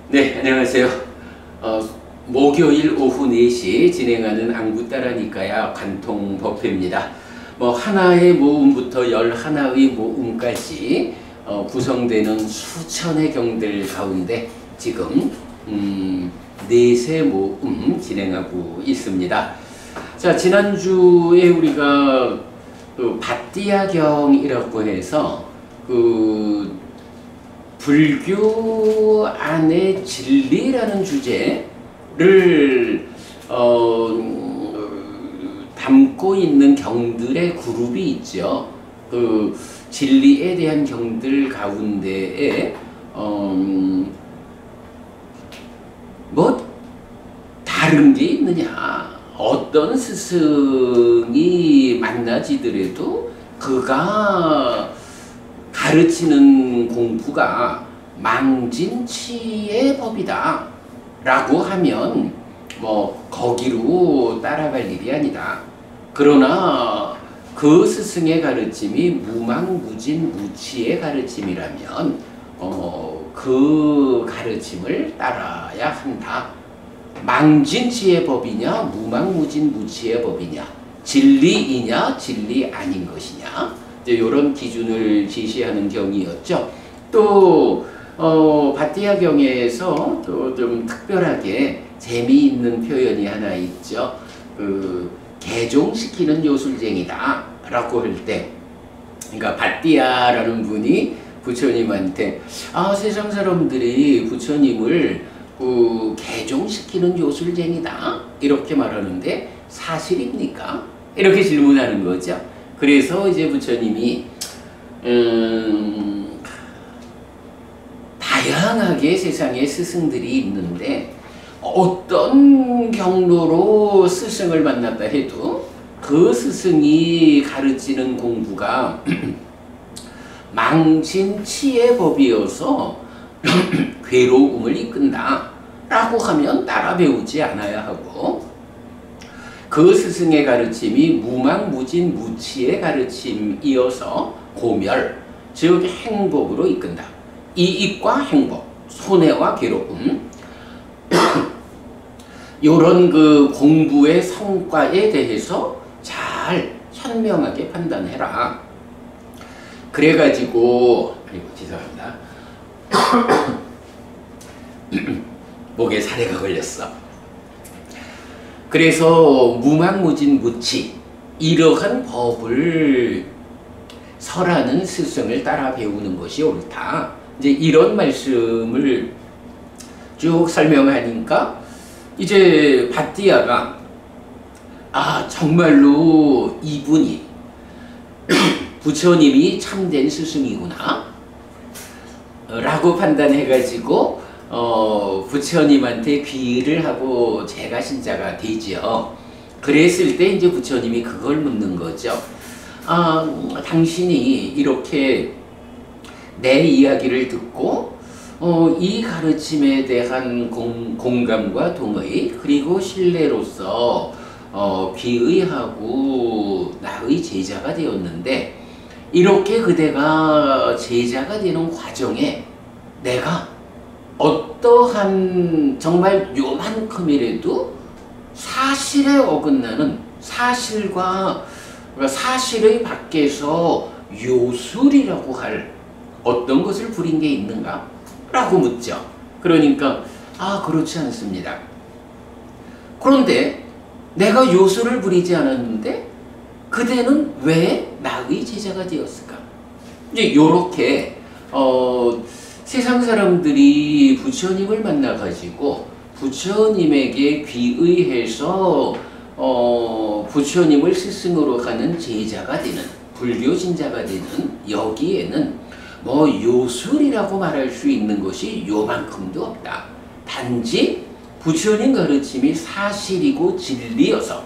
네, 안녕하세요. 목요일 오후 4시에 진행하는 안구 따라니까야 관통법회입니다. 하나의 모음부터 11의 모음까지 구성되는 수천의 경들 가운데 지금 넷의 모음 진행하고 있습니다. 자, 지난주에 우리가 밧띠아경이라고 해서 불교 안의 진리라는 주제를 담고 있는 경들의 그룹이 있죠. 진리에 대한 경들 가운데에 다른 게 있느냐? 어떤 스승이 만나지더라도 그가 가르치는 공부가 망진치의 법이다 라고 하면 거기로 따라갈 일이 아니다. 그러나 그 스승의 가르침이 무망무진무치의 가르침이라면 그 가르침을 따라야 한다. 망진치의 법이냐 무망무진무치의 법이냐, 진리이냐 진리 아닌 것이냐, 이런 기준을 제시하는 경이었죠. 또 밧띠아경에서 또 좀 특별하게 재미있는 표현이 하나 있죠. 개종시키는 요술쟁이다 라고 할 때, 그러니까 밧띠아라는 분이 부처님한테 세상 사람들이 부처님을 개종시키는 요술쟁이다 이렇게 말하는데 사실입니까? 이렇게 질문하는 거죠. 그래서 이제 부처님이 다양하게 세상에 스승들이 있는데 어떤 경로로 스승을 만났다 해도 그 스승이 가르치는 공부가 망진치의 법이어서 괴로움을 이끈다 라고 하면 따라 배우지 않아야 하고, 그 스승의 가르침이 무망무진무치의 가르침이어서 고멸, 즉 행복으로 이끈다. 이익과 행복, 손해와 괴로움, 이런 공부의 성과에 대해서 잘 현명하게 판단해라. 그래가지고, 죄송합니다. 목에 사례가 걸렸어. 그래서 무망무진무치, 이러한 법을 설하는 스승을 따라 배우는 것이 옳다. 이제 이런 말씀을 쭉 설명하니까 이제 밧띠아가 정말로 이분이 부처님이 참된 스승이구나 라고 판단해가지고 부처님한테 귀의를 하고 제가 신자가 되죠. 그랬을 때 이제 부처님이 그걸 묻는 거죠. 당신이 이렇게 내 이야기를 듣고 이 가르침에 대한 공감과 동의, 그리고 신뢰로서 귀의하고 나의 제자가 되었는데, 이렇게 그대가 제자가 되는 과정에 내가 어떠한 정말 요만큼이라도 사실에 어긋나는 사실의 밖에서 요술이라고 할 어떤 것을 부린 게 있는가? 라고 묻죠. 그러니까 그렇지 않습니다. 그런데 내가 요술을 부리지 않았는데 그대는 왜 나의 제자가 되었을까? 이제 요렇게 세상 사람들이 부처님을 만나가지고 부처님에게 귀의해서 부처님을 스승으로 가는 제자가 되는, 불교신자가 되는 여기에는 요술이라고 말할 수 있는 것이 요만큼도 없다. 단지 부처님 가르침이 사실이고 진리여서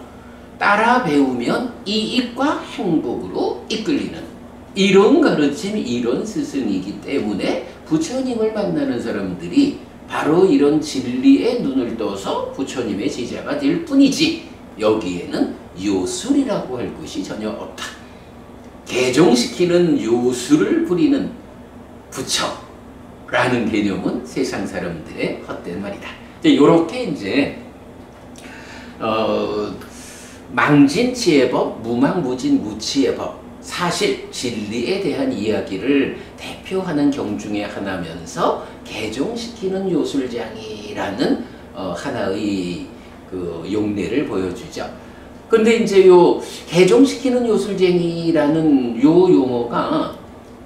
따라 배우면 이익과 행복으로 이끌리는 이런 가르침, 이런 스승이기 때문에 부처님을 만나는 사람들이 바로 이런 진리에 눈을 떠서 부처님의 제자가 될 뿐이지, 여기에는 요술이라고 할 것이 전혀 없다. 개종시키는 요술을 부리는 부처, 라는 개념은 세상 사람들의 헛된 말이다. 이렇게 이제 망진치해법, 무망무진 무치해법, 사실 진리에 대한 이야기를 대표하는 경 중에 하나면서 개종시키는 요술장이라는 하나의 그 용례를 보여주죠. 근데 이제 요 개종시키는 요술쟁이라는 요 용어가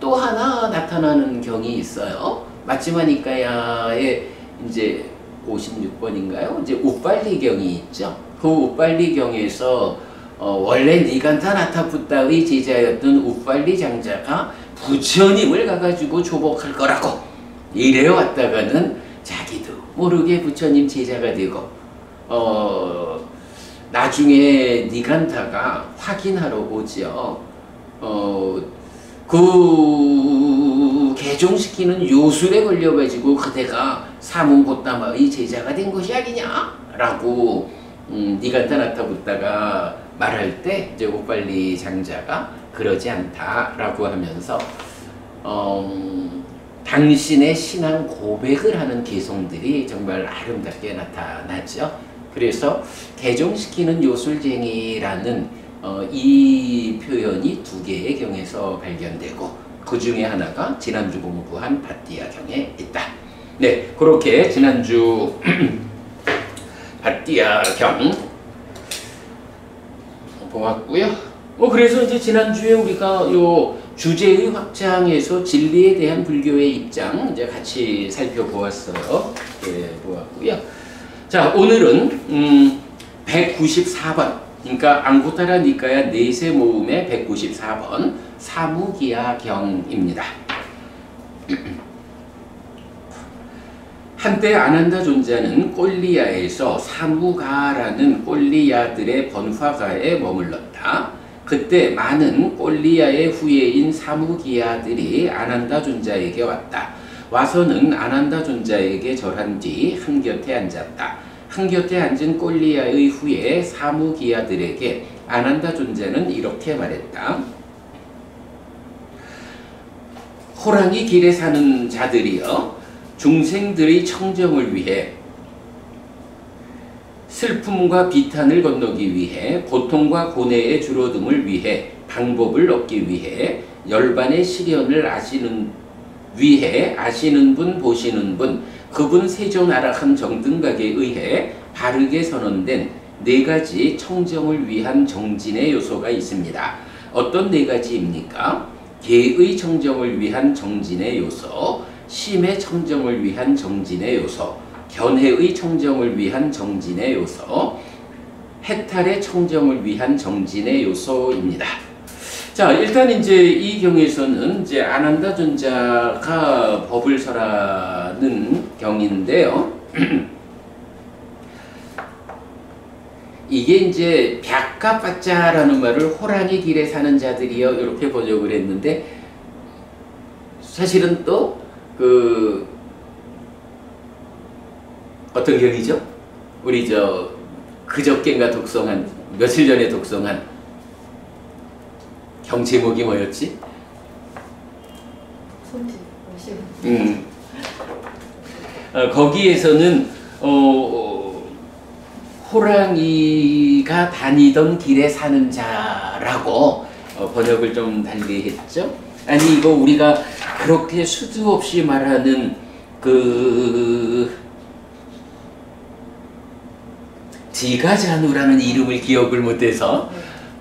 또 하나 나타나는 경이 있어요. 마치마니까야의 이제 56번인가요? 이제 우빨리경이 있죠. 그 우빨리경에서 원래 니간타나타붓다의 제자였던 우빨리 장자가 부처님을 가가지고 조복할 거라고 이래어 왔다가는 자기도 모르게 부처님 제자가 되고 나중에 니간타가 확인하러 오죠. 그 개종시키는 요술에 걸려가지고 그대가 사문고타마의 제자가 된 것이 아니냐? 라고 니간타나타붓다가 말할 때 이제 우빨리 장자가 그러지 않다라고 하면서 당신의 신앙 고백을 하는 개성들이 정말 아름답게 나타나죠. 그래서 개종시키는 요술쟁이라는 이 표현이 두 개의 경에서 발견되고 그 중에 하나가 지난주 공부한 밭디아 경에 있다. 네, 그렇게 지난주 밭디아 경 보았고요. 그래서 이제 지난주에 우리가 요 주제의 확장에서 진리에 대한 불교의 입장 이제 같이 살펴보았어요. 예, 보았고요. 자, 오늘은 194번, 그러니까 앙구타라 니까야 네세 모음의 194번 사무기야 경입니다. 한때 아난다 존자는 꼴리야에서 사무가라는 꼴리야들의 번화가에 머물렀다. 그때 많은 꼴리야의 후예인 사무기야들이 아난다 존자에게 왔다. 와서는 아난다 존자에게 절한 뒤 한곁에 앉았다. 한곁에 앉은 꼴리야의 후예 사무기야들에게 아난다 존자는 이렇게 말했다. 호랑이 길에 사는 자들이여, 중생들의 청정을 위해, 슬픔과 비탄을 건너기 위해, 고통과 고뇌의 줄어듦을 위해, 방법을 얻기 위해, 열반의 시련을 아시는 분, 보시는 분, 그분 세존아락한 정등각에 의해 바르게 선언된 네 가지 청정을 위한 정진의 요소가 있습니다. 어떤 네 가지입니까? 개의 청정을 위한 정진의 요소, 심의 청정을 위한 정진의 요소, 견해의 청정을 위한 정진의 요소, 해탈의 청정을 위한 정진의 요소입니다. 자, 일단 이제 이 경에서는 이제 아난다 존자가 법을 설하는 경인데요. 이게 이제 벽가빠짜라는 말을 호랑이 길에 사는 자들이요 이렇게 번역을 했는데, 사실은 또 그 어떤 경이죠? 우리 그저껜가 독송한, 며칠 전에 독송한 경 제목이 뭐였지? 거기에서는 호랑이가 다니던 길에 사는 자라고 번역을 좀 달리 했죠. 아니, 이거 우리가 그렇게 수도 없이 말하는 디가자누라는 이름을 기억을 못해서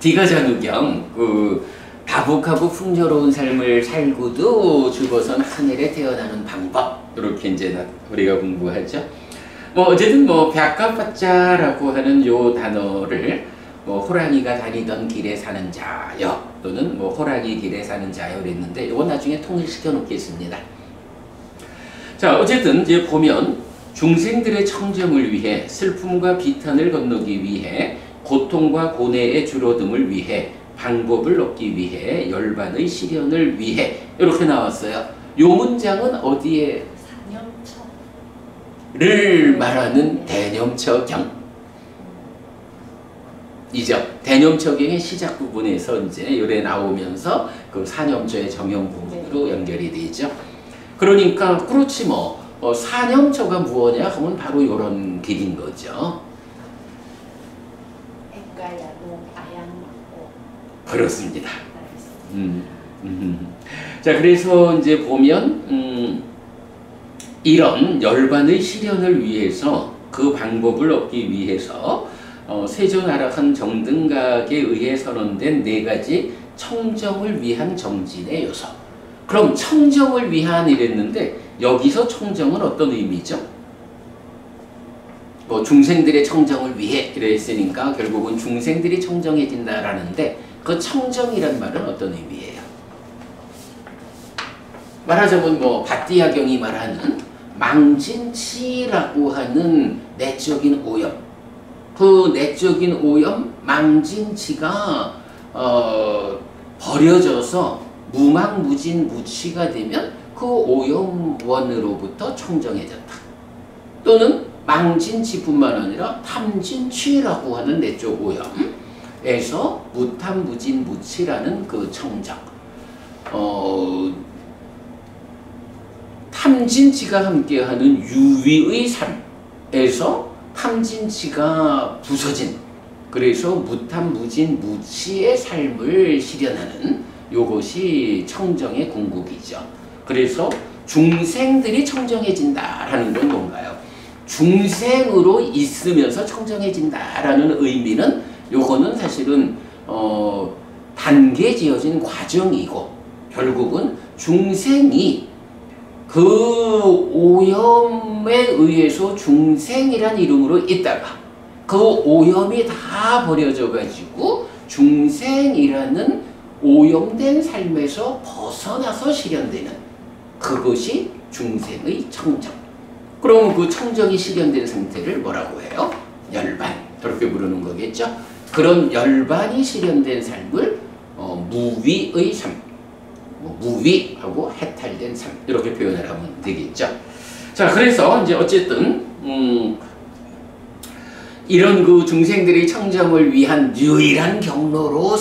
디가자누경, 다복하고 풍요로운 삶을 살고도 죽어선 하늘에 태어나는 방법, 이렇게 이제 우리가 공부하죠. 어쨌든 벽가빠짜라고 하는 요 단어를 호랑이가 다니던 길에 사는 자여, 또는 호랑이 길에 사는 자여 그랬는데, 이건 나중에 통일시켜 놓겠습니다. 자, 어쨌든 이제 보면 중생들의 청정을 위해, 슬픔과 비탄을 건너기 위해, 고통과 고뇌의 줄어듦을 위해, 방법을 얻기 위해, 열반의 시련을 위해, 이렇게 나왔어요. 요 문장은 어디에 를 말하는 대념처경 이죠. 대념처경의 시작 부분에서 이제 요래 나오면서 그 사념처의 정형 부분으로 연결이 되죠. 그러니까 그렇지 뭐 사념초가 무엇냐 하면 바로 이런 길인 거죠. 그렇습니다. 자, 그래서 이제 보면 이런 열반의 실현을 위해서 그 방법을 얻기 위해서 세존아라한 정등각에 의해 선언된 네 가지 청정을 위한 정진의 요소. 그럼 청정을 위한 이랬는데 여기서 청정은 어떤 의미죠? 뭐 중생들의 청정을 위해 이래 했으니까 결국은 중생들이 청정해진다라는데 그 청정이란 말은 어떤 의미예요? 말하자면 뭐 밭디아경이 말하는 망진치라고 하는 내적인 오염, 그 내적인 오염 망진치가 버려져서 무망무진 무치가 되면 그 오염원으로부터 청정해졌다. 또는 망진치뿐만 아니라 탐진취라고 하는 내적 오염에서 무탐무진 무치라는 그 청정. 탐진치가 함께하는 유위의 삶에서 탐진치가 부서진, 그래서 무탐무진 무치의 삶을 실현하는 요것이 청정의 궁극이죠. 그래서 중생들이 청정해진다라는 건 뭔가요? 중생으로 있으면서 청정해진다라는 의미는 요거는 사실은 단계 지어진 과정이고 결국은 중생이 그 오염에 의해서 중생이란 이름으로 있다가 그 오염이 다 버려져 가지고 중생이라는 오염된 삶에서 벗어나서 실현되는 그것이 중생의 청정. 그럼 그 청정이 실현된 상태를 뭐라고 해요? 열반. 그렇게 부르는 거겠죠. 그런 열반이 실현된 삶을 무위의 삶, 무위하고 해탈된 삶 이렇게 표현을 하면 되겠죠. 자, 그래서 이제 어쨌든 이런 그 중생들의 청정을 위한 유일한 경로로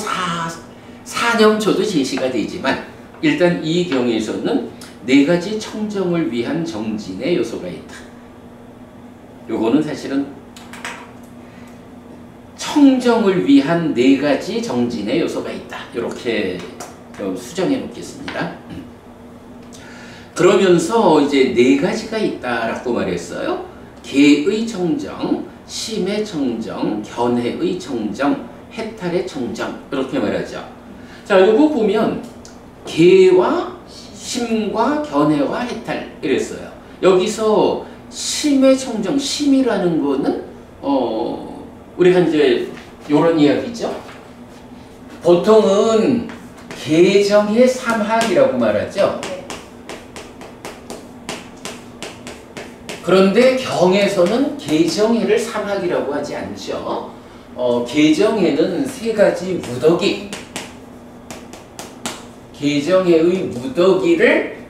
사념초도 제시가 되지만 일단 이 경에서는 네 가지 청정을 위한 정진의 요소가 있다. 요거는 사실은 청정을 위한 네 가지 정진의 요소가 있다. 이렇게 수정해 놓겠습니다. 그러면서 이제 네 가지가 있다라고 말했어요. 계의 청정, 심의 청정, 견해의 청정, 해탈의 청정 이렇게 말하죠. 자, 요거 보면 계와 심과 견해와 해탈 이랬어요. 여기서 심의 청정, 심이라는 거는 우리가 이제 요런 이야기죠. 보통은 계정의 삼학이라고 말하죠. 그런데 경에서는 계정해를 삼학이라고 하지 않죠. 계정해는 세 가지 무더기, 계정해의 무더기를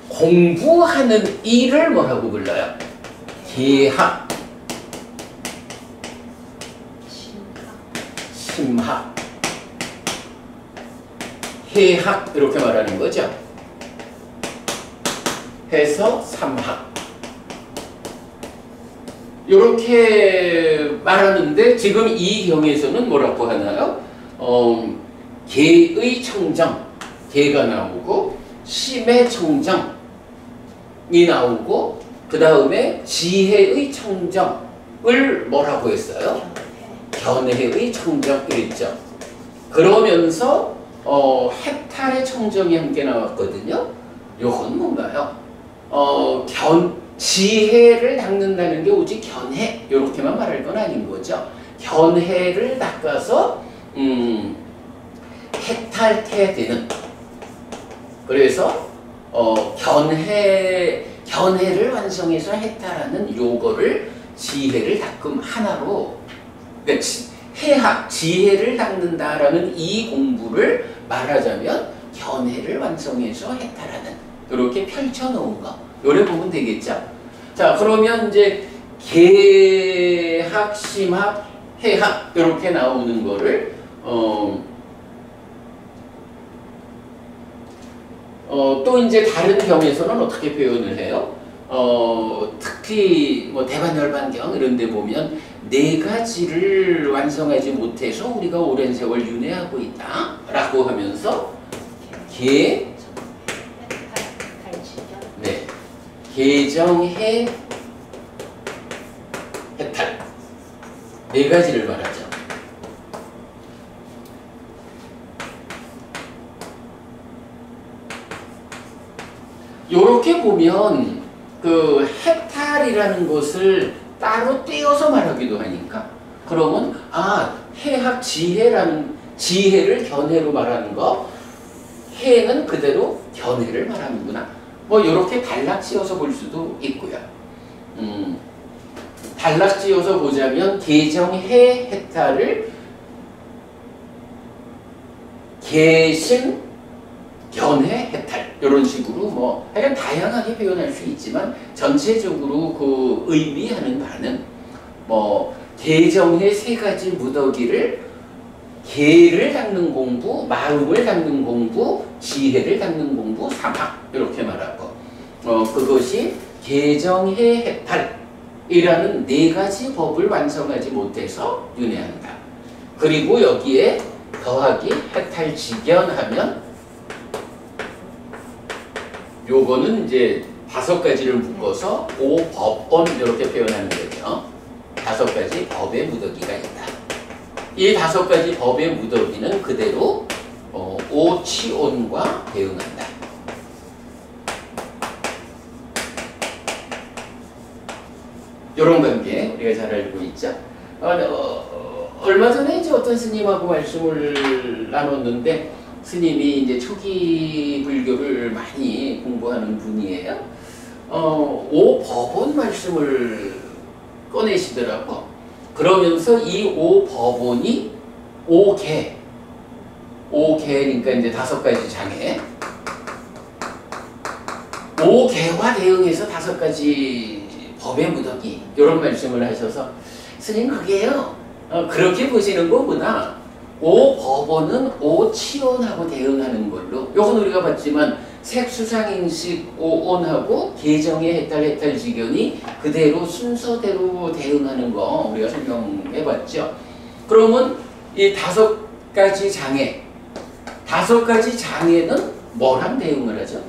공부하는 일을 뭐라고 불러요? 계학, 심학, 해학 이렇게 말하는 거죠. 해서 삼학 이렇게 말하는데 지금 이 경에서는 뭐라고 하나요? 계의 청정, 계가 나오고 심의 청정이 나오고 그 다음에 지혜의 청정을 뭐라고 했어요? 견해의 청정 이랬죠. 그러면서 해탈의 청정이 함께 나왔거든요. 요건 뭔가요? 지혜를 닦는다는 게 오직 견해 이렇게만 말할 건 아닌 거죠. 견해를 닦아서 해탈되는, 그래서 견해를 완성해서 해탈하는 요거를 지혜를 닦음 하나로, 그러니까 해학, 지혜를 닦는다라는 이 공부를 말하자면 견해를 완성해서 해탈하는 이렇게 펼쳐놓은 거 요래 보면 되겠죠. 자, 그러면 이제 계학, 심학, 해학 이렇게 나오는 거를 또 이제 다른 경에서는 어떻게 표현을 해요? 특히 뭐 대반열반경 이런 데 보면 네 가지를 완성하지 못해서 우리가 오랜 세월 윤회하고 있다 라고 하면서 개정해 해탈 네 가지를 말하죠. 요렇게 보면 그 해탈이라는 것을 따로 떼어서 말하기도 하니까 그러면 해학 지혜라는 지혜를 견해로 말하는 거 해는 그대로 견해를 말하는구나. 뭐 요렇게 단락지어서 볼 수도 있고요. 단락지어서 보자면 개정해 해탈을 개심 견해 해탈 이런 식으로 뭐 약간 다양하게 표현할 수 있지만 전체적으로 그 의미하는 바는 뭐 개정의 세 가지 무더기를 개를 닦는 공부, 마음을 닦는 공부, 지혜를 닦는 공부, 삼학 이렇게 말하고 그것이 개정해 해탈이라는 네 가지 법을 완성하지 못해서 윤회한다. 그리고 여기에 더하기 해탈직연하면 요거는 이제 5가지를 묶어서 오법언 이렇게 표현하는 거죠. 5가지 법의 무더기가 있다. 이 5가지 법의 무더기는 그대로 오치온과 대응한다. 이런 관계 우리가 잘 알고 있죠. 얼마 전에 이제 어떤 스님하고 말씀을 나눴는데 스님이 이제 초기 불교를 많이 공부하는 분이에요. 오법원 말씀을 꺼내시더라고. 그러면서 이 오법원이 오개니까 이제 5가지 장애. 오개와 대응해서 5가지 법의 무더기 이런 말씀을 하셔서 스님 그게요. 그렇게 보시는 거구나. 오법원은 오치온하고 대응하는 걸로 요건 우리가 봤지만 색수상행식 오온하고 개정의 해탈직연이 그대로 순서대로 대응하는 거 우리가 설명해봤죠. 그러면 이 5가지 장애 5가지 장애는 뭐랑 대응을 하죠?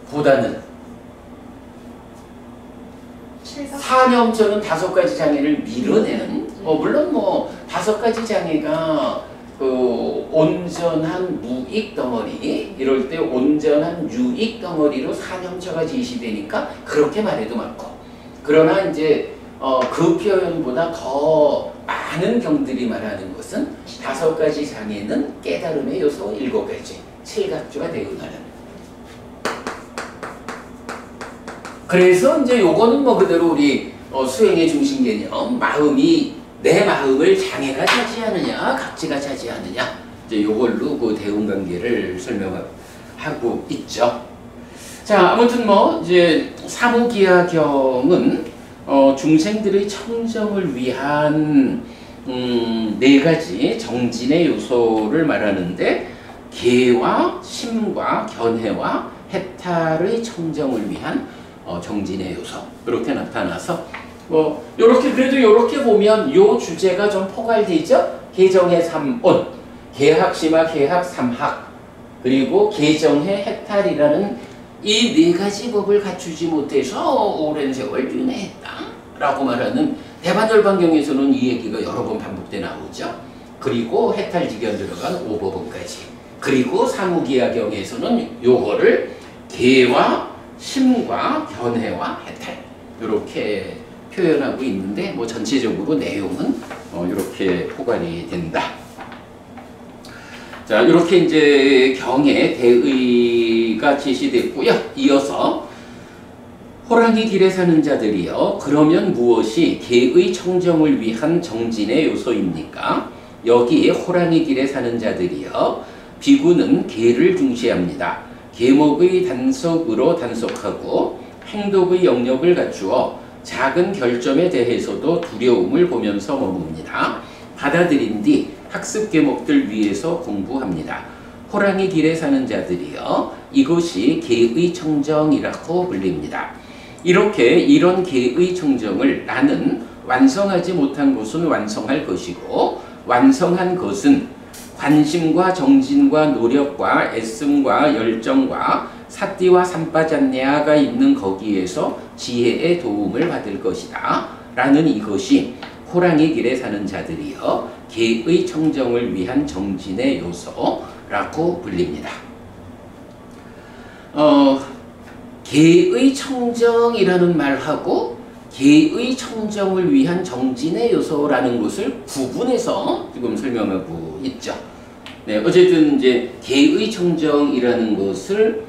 보다는 사념처는 5가지 장애를 밀어내는 물론 뭐 5가지 장애가 그 온전한 무익 덩어리 이럴 때 온전한 유익 덩어리로 사념처가 제시되니까 그렇게 말해도 맞고 그러나 이제 그 표현보다 더 많은 경들이 말하는 것은 5가지 장애는 깨달음의 요소 7가지 7각주가 대응하는 그래서 이제 요거는 뭐 그대로 우리 수행의 중심 개념 마음이 내 마음을 장애가 차지하느냐 각지가 차지하느냐 이제 요걸로 그 대응 관계를 설명하고 있죠. 자 아무튼 뭐 이제 사무기하경은 중생들의 청정을 위한 4가지 정진의 요소를 말하는데 개와 심과 견해와 해탈의 청정을 위한 정진의 요소 이렇게 나타나서 요렇게 그래도 요렇게 보면 요 주제가 좀 포괄되죠. 개정해 3온, 개학 심학, 개학 3학 그리고 개정해 해탈이라는 이 4가지 법을 갖추지 못해서 오랜 세월 윤회했다 라고 말하는 대반열반경에서는 이 얘기가 여러 번 반복돼 나오죠. 그리고 해탈직연 들어간 오법원까지 그리고 사무기하경에서는 요거를 개와 심과 견해와 해탈 이렇게 표현하고 있는데 뭐 전체적으로 내용은 이렇게 포괄이 된다. 자 이렇게 이제 경의 대의가 제시됐고요. 이어서 호랑이 길에 사는 자들이여 그러면 무엇이 개의 청정을 위한 정진의 요소입니까? 여기 호랑이 길에 사는 자들이여 비구는 개를 중시합니다. 계목의 단속으로 단속하고 행독의 영역을 갖추어 작은 결점에 대해서도 두려움을 보면서 머뭅니다. 받아들인 뒤 학습 계목들 위에서 공부합니다. 호랑이 길에 사는 자들이여 이것이 개의 청정이라고 불립니다. 이렇게 이런 개의 청정을 나는 완성하지 못한 것은 완성할 것이고 완성한 것은 관심과 정진과 노력과 애씀과 열정과 사띠와 삼빠잔냐가 있는 거기에서 지혜의 도움을 받을 것이다 라는 이것이 호랑이 길에 사는 자들이여 개의 청정을 위한 정진의 요소라고 불립니다. 개의 청정이라는 말하고 개의 청정을 위한 정진의 요소라는 것을 구분해서 지금 설명하고 있죠. 네, 어쨌든 이제 개의 청정이라는 것을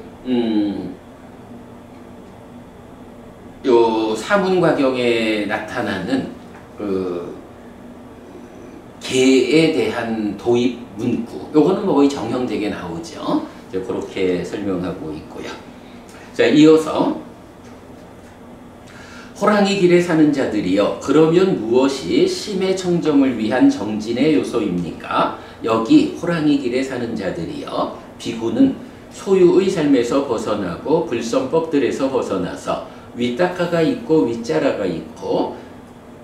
요 사문과경에 나타나는 그 개에 대한 도입 문구, 요거는 뭐 거의 정형되게 나오죠. 이제 그렇게 설명하고 있고요. 자, 이어서 호랑이 길에 사는 자들이여 그러면 무엇이 심의 청정을 위한 정진의 요소입니까? 여기 호랑이 길에 사는 자들이여 비구는 소유의 삶에서 벗어나고 불선법들에서 벗어나서 윗닦아가 있고 윗자라가 있고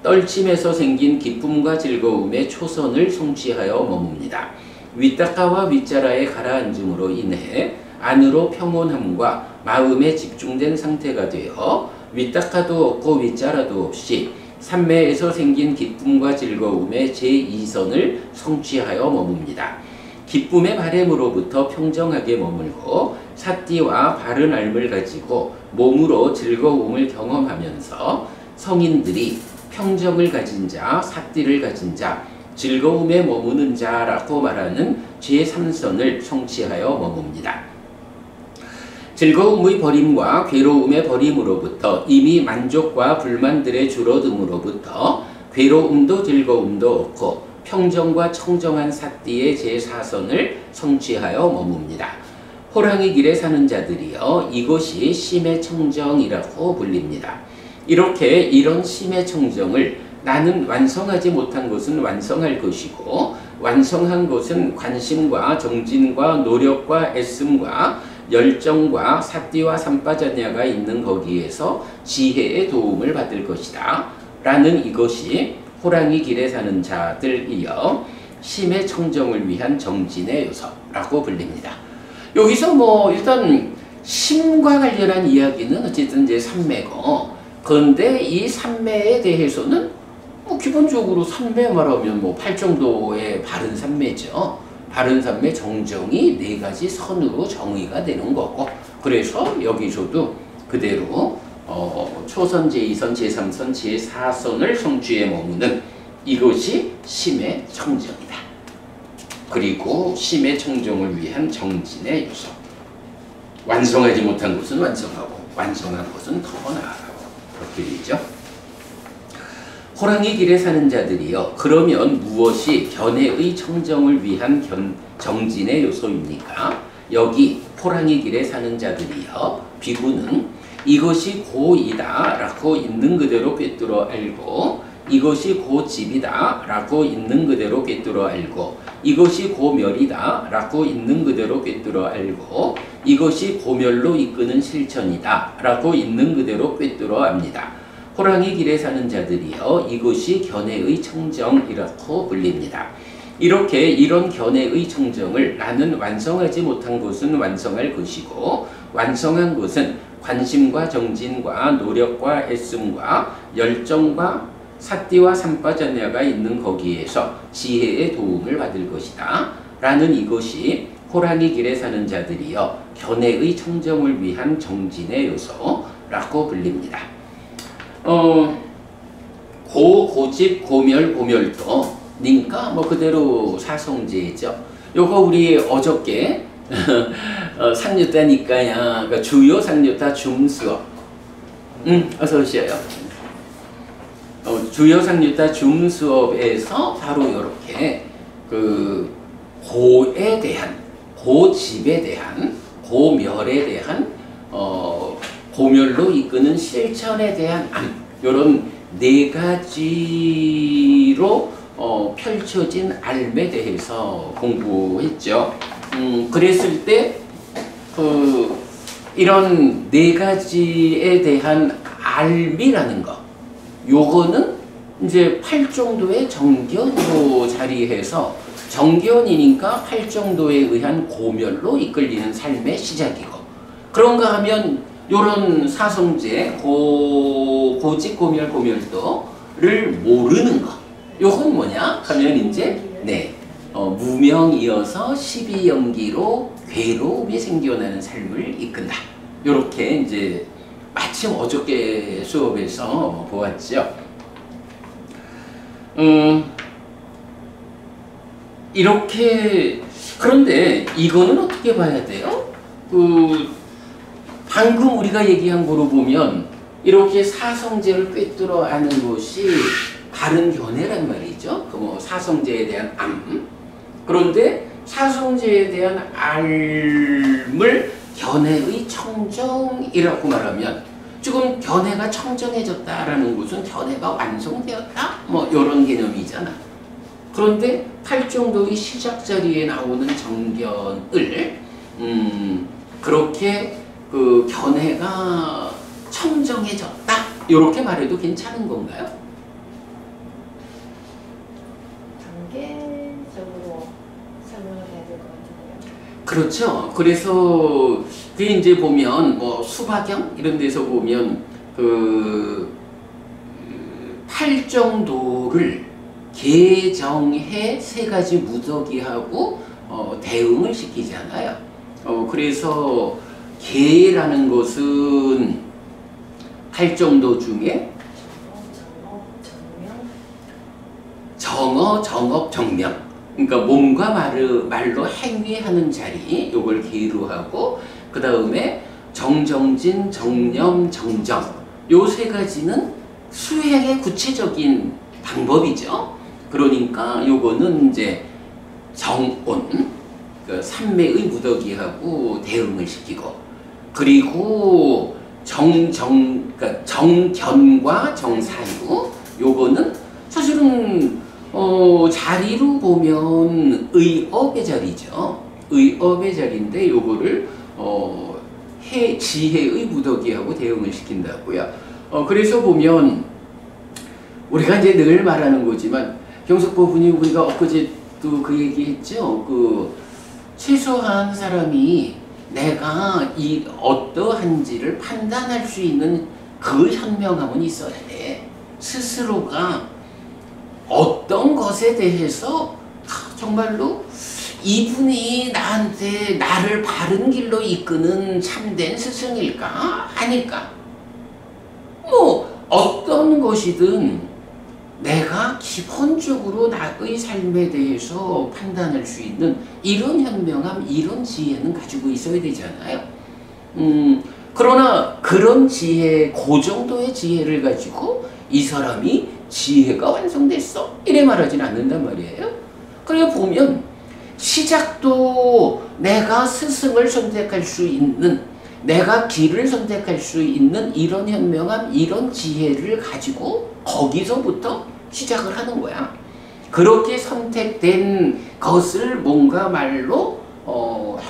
떨침에서 생긴 기쁨과 즐거움의 초선을 성취하여 머뭅니다. 윗닦아와 윗자라의 가라앉음으로 인해 안으로 평온함과 마음에 집중된 상태가 되어 윗닦아도 없고 윗자라도 없이 삼매에서 생긴 기쁨과 즐거움의 제2선을 성취하여 머뭅니다. 기쁨의 바램으로부터 평정하게 머물고 사띠와 바른 알을 가지고 몸으로 즐거움을 경험하면서 성인들이 평정을 가진 자, 사띠를 가진 자, 즐거움에 머무는 자라고 말하는 제3선을 성취하여 머뭅니다. 즐거움의 버림과 괴로움의 버림으로부터 이미 만족과 불만들의 줄어듦으로부터 괴로움도 즐거움도 없고 평정과 청정한 사띠의 제4선을 성취하여 머뭅니다. 호랑이 길에 사는 자들이여 이것이 심의 청정이라고 불립니다. 이렇게 이런 심의 청정을 나는 완성하지 못한 것은 완성할 것이고 완성한 것은 관심과 정진과 노력과 애씀과 열정과 사띠와 삼빠자냐가 있는 거기에서 지혜의 도움을 받을 것이다 라는 이것이 호랑이 길에 사는 자들이여 심의 청정을 위한 정진의 요소라고 불립니다. 여기서 뭐 일단 심과 관련한 이야기는 어쨌든 이제 삼매고, 그런데 이 삼매에 대해서는 뭐 기본적으로 삼매 말하면 뭐 8정도의 바른 삼매죠. 바른 삼매 정정이 4가지 선으로 정의가 되는 거고, 그래서 여기서도 그대로 초선, 제2선, 제3선, 제4선을 성취해 머무는 이것이 심의 청정이다. 그리고 심의 청정을 위한 정진의 요소. 완성하지 못한 것은 완성하고 완성한 것은 더 나아가고 그렇게 되죠. 호랑이 길에 사는 자들이여 그러면 무엇이 견해의 청정을 위한 정진의 요소입니까? 여기 호랑이 길에 사는 자들이여 비구는 이것이 고이다 라고 있는 그대로 꿰뚫어 알고, 이것이 고집이다 라고 있는 그대로 꿰뚫어 알고, 이것이 고멸이다 라고 있는 그대로 꿰뚫어 알고, 이것이 고멸로 이끄는 실천이다 라고 있는 그대로 꿰뚫어 압니다. 호랑이 길에 사는 자들이여 이것이 견해의 청정이라고 불립니다. 이렇게 이런 견해의 청정을 나는 완성하지 못한 것은 완성할 것이고 완성한 것은 관심과 정진과 노력과 애씀과 열정과 사띠와 삼빠자냐가 있는 거기에서 지혜의 도움을 받을 것이다 라는 이것이 호랑이 길에 사는 자들이여 견해의 청정을 위한 정진의 요소라고 불립니다. 고집, 고멸, 고멸도 니까 뭐 그대로 사성제죠. 요거 우리 어저께 상류다니까야, 그러니까 주요 상류다 줌수업. 어서 오셔요. 주요 상류다 줌수업에서 바로 이렇게 그 고에 대한, 고집에 대한, 고멸에 대한 고멸로 이끄는 실천에 대한 이런 4가지로 펼쳐진 알에 대해서 공부했죠. 그랬을 때 이런 네 가지에 대한 알미라는 거, 요거는 이제 팔정도의 정견으로 자리해서 정견이니까 팔정도에 의한 고멸로 이끌리는 삶의 시작이고, 그런가 하면 요런 사성제 고직 고멸 고멸도를 모르는 거, 요건 뭐냐 하면 이제 무명이어서 12연기로 괴로움이 생겨나는 삶을 이끈다. 요렇게 이제 마침 어저께 수업에서 보았죠. 이렇게, 그런데 이거는 어떻게 봐야 돼요? 방금 우리가 얘기한 거로 보면 이렇게 사성제를 꿰뚫어 아는 것이 바른 견해란 말이죠. 뭐 사성제에 대한 암. 그런데 사성제에 대한 알을 견해의 청정이라고 말하면, 지금 견해가 청정해졌다라는 것은 견해가 완성되었다? 뭐 이런 개념이잖아. 그런데 팔정도의 시작 자리에 나오는 정견을 그렇게 견해가 청정해졌다, 이렇게 말해도 괜찮은 건가요? 단계적으로 설명을 해야 될 것 같은데요. 그렇죠. 그래서 그 이제 보면 뭐 수박경 이런 데서 보면 팔정도를 개정해 세 가지 무더기하고 대응을 시키잖아요. 그래서 개라는 것은 팔정도 중에 정어, 정업, 정명. 그러니까 몸과 말로 행위하는 자리, 요걸 개로 하고, 그 다음에 정정진, 정념, 정정. 요 세 가지는 수행의 구체적인 방법이죠. 그러니까 요거는 이제 정온, 삼매의 무더기하고 대응을 시키고, 그리고 그러니까 정견과 정사유, 요거는 사실은 자리로 보면 의업의 자리죠. 의업의 자리인데 요거를 지혜의 무더기하고 대응을 시킨다고요. 그래서 보면 우리가 이제 늘 말하는 거지만, 경석법문이 우리가 엊그제도 그 얘기했죠. 최소한 사람이 내가 이 어떠한지를 판단할 수 있는 그 현명함은 있어야 돼. 스스로가 어떤 것에 대해서 정말로 이분이 나를 바른 길로 이끄는 참된 스승일까? 아닐까? 뭐 어떤 것이든 내가 기본적으로 나의 삶에 대해서 판단할 수 있는 이런 현명함, 이런 지혜는 가지고 있어야 되잖아요. 그러나 그런 지혜, 그 정도의 지혜를 가지고 이 사람이 지혜가 완성됐어, 이래 말하진 않는단 말이에요. 그래 보면 시작도 내가 스승을 선택할 수 있는, 내가 길을 선택할 수 있는 이런 현명함, 이런 지혜를 가지고 거기서부터 시작을 하는 거야. 그렇게 선택된 것을 뭔가 말로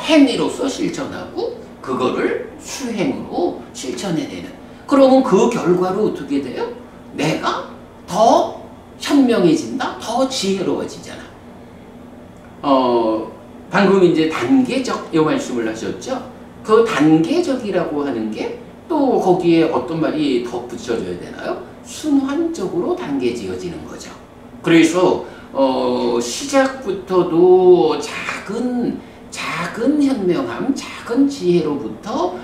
행위로서 실천하고, 그거를 수행으로 실천해내는. 그러면 그 결과로 어떻게 돼요? 내가 더 현명해진다, 더 지혜로워지잖아. 방금 이제 단계적 이 말씀을 하셨죠? 그 단계적이라고 하는 게 또 거기에 어떤 말이 더 붙여져야 되나요? 순환적으로 단계 지어지는 거죠. 그래서 시작부터도 작은 현명함, 작은 지혜로부터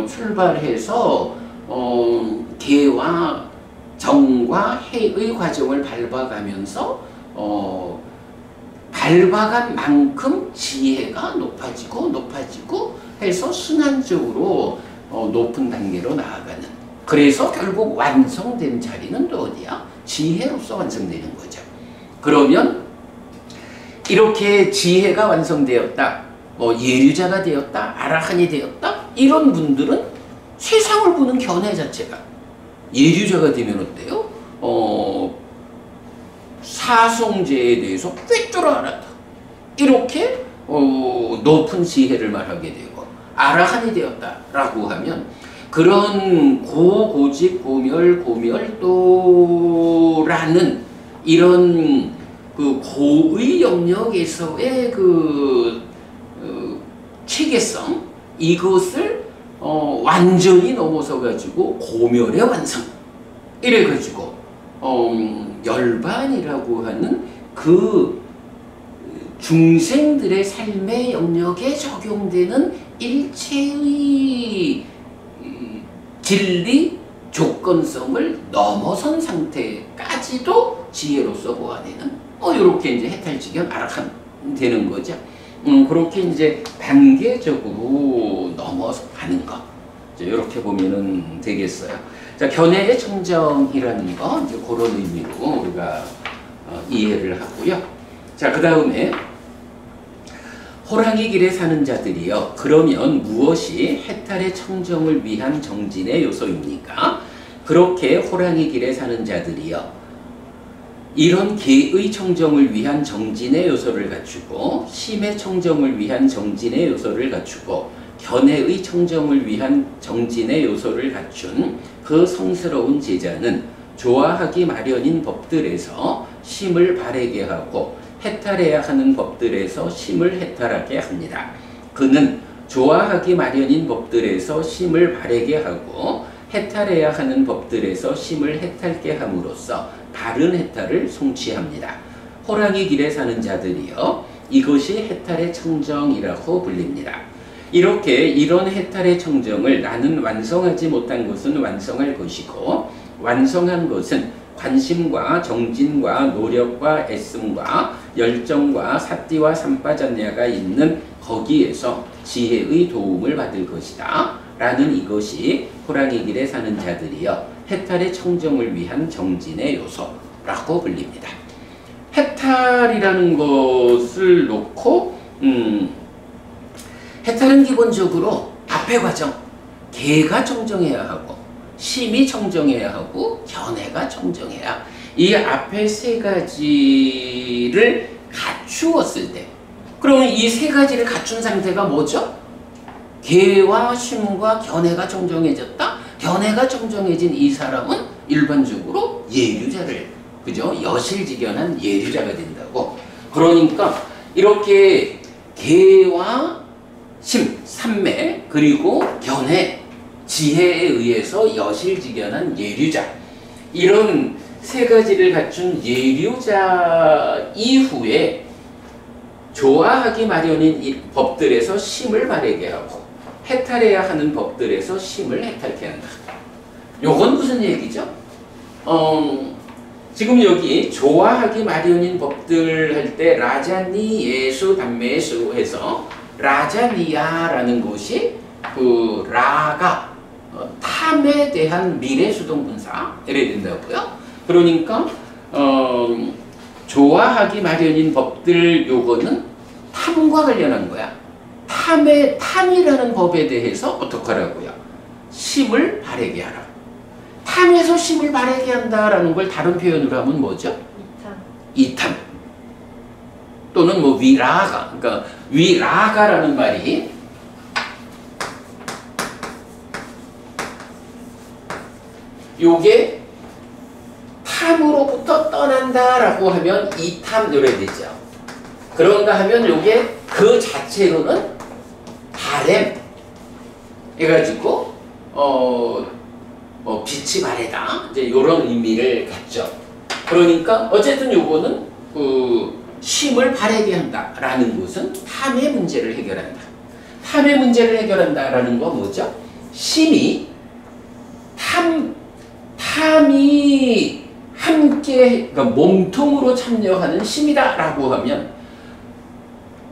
출발해서 개와 정과 해의 과정을 밟아가면서 밟아간 만큼 지혜가 높아지고 해서 순환적으로 높은 단계로 나아가는. 그래서 결국 완성된 자리는 또 어디야? 지혜로서 완성되는 거죠. 그러면 이렇게 지혜가 완성되었다, 예류자가 되었다, 아라한이 되었다, 이런 분들은 세상을 보는 견해 자체가, 예류자가 되면 어때요? 사성제에 대해서 꿰뚫어 알았다, 이렇게 높은 지혜를 말하게 되고 아라한이 되었다라고 하면 그런 고고직 고멸도라는 이런 그 고의 영역에서의 그 체계성 이것을 완전히 넘어서 가지고 고멸의 완성 이래 가지고 열반이라고 하는 그 중생들의 삶의 영역에 적용되는 일체의 진리 조건성을 넘어선 상태까지도 지혜로서 보아내는 이렇게 이제 해탈지견 아라한 되는 거죠. 그렇게 이제 단계적으로 넘어서 가는 거. 이렇게 보면은 되겠어요. 자, 견해의 청정이라는 거 이제 그런 의미로 우리가 이해를 하고요. 자, 그 다음에 호랑이 길에 사는 자들이여 그러면 무엇이 해탈의 청정을 위한 정진의 요소입니까? 그렇게 호랑이 길에 사는 자들이여 이런 개의 청정을 위한 정진의 요소를 갖추고 심의 청정을 위한 정진의 요소를 갖추고 견해의 청정을 위한 정진의 요소를 갖춘 그 성스러운 제자는 좋아하기 마련인 법들에서 심을 바래게 하고 해탈해야 하는 법들에서 심을 해탈하게 합니다. 그는 좋아하기 마련인 법들에서 심을 바래게 하고 해탈해야 하는 법들에서 심을 해탈게 함으로써 다른 해탈을 성취합니다. 호랑이 길에 사는 자들이여 이것이 해탈의 청정이라고 불립니다. 이렇게 이런 해탈의 청정을 나는 완성하지 못한 것은 완성할 것이고 완성한 것은 관심과 정진과 노력과 애씀과 열정과 사띠와 삼빠전야가 있는 거기에서 지혜의 도움을 받을 것이다 라는 이것이 호랑이 길에 사는 자들이여 해탈의 청정을 위한 정진의 요소라고 불립니다. 해탈이라는 것을 놓고 해탈은 기본적으로 앞의 과정 개가 청정해야 하고 심이 청정해야 하고 견해가 청정해야 이 앞에 세 가지를 갖추었을 때 그러면 이 세 가지를 갖춘 상태가 뭐죠? 개와 심과 견해가 청정해졌다? 견해가 청정해진 이 사람은 일반적으로 예류자를 그죠? 여실직연한 예류자가 된다고. 그러니까 이렇게 개와 심, 삼매 그리고 견해 지혜에 의해서 여실직연한 예류자 이런 세 가지를 갖춘 예류자 이후에 좋아하기 마련인 이 법들에서 심을 바래게 하고 해탈해야 하는 법들에서 심을 해탈케 한다. 요건 무슨 얘기죠? 지금 여기 좋아하기 마련인 법들 할 때 라자니 예수 담매수 해서 라자니야라는 것이 그 라가 탐에 대한 미래수동분사 이래야 된다고요. 그러니까 좋아하기 마련인 법들 요거는 탐과 관련한 거야. 탐이라는 법에 대해서 어떻게 하라고요? 심을 바래게 하라. 탐에서 심을 바래게 한다라는 걸 다른 표현으로 하면 뭐죠? 이탐. 또는 뭐 위라가. 그러니까 위라가라는 말이 요게 탐으로부터 떠난다라고 하면 이탐 요래 되죠. 그런가 하면 요게 그 자체로는 바램 해가지고 빛이 바래다 이제 요런 의미를 갖죠. 그러니까 어쨌든 요거는 그 심을 바래게 한다라는 것은 탐의 문제를 해결한다. 탐의 문제를 해결한다라는 건 뭐죠? 심이 탐이 함께 그러니까 몸통으로 참여하는 심이다라고 하면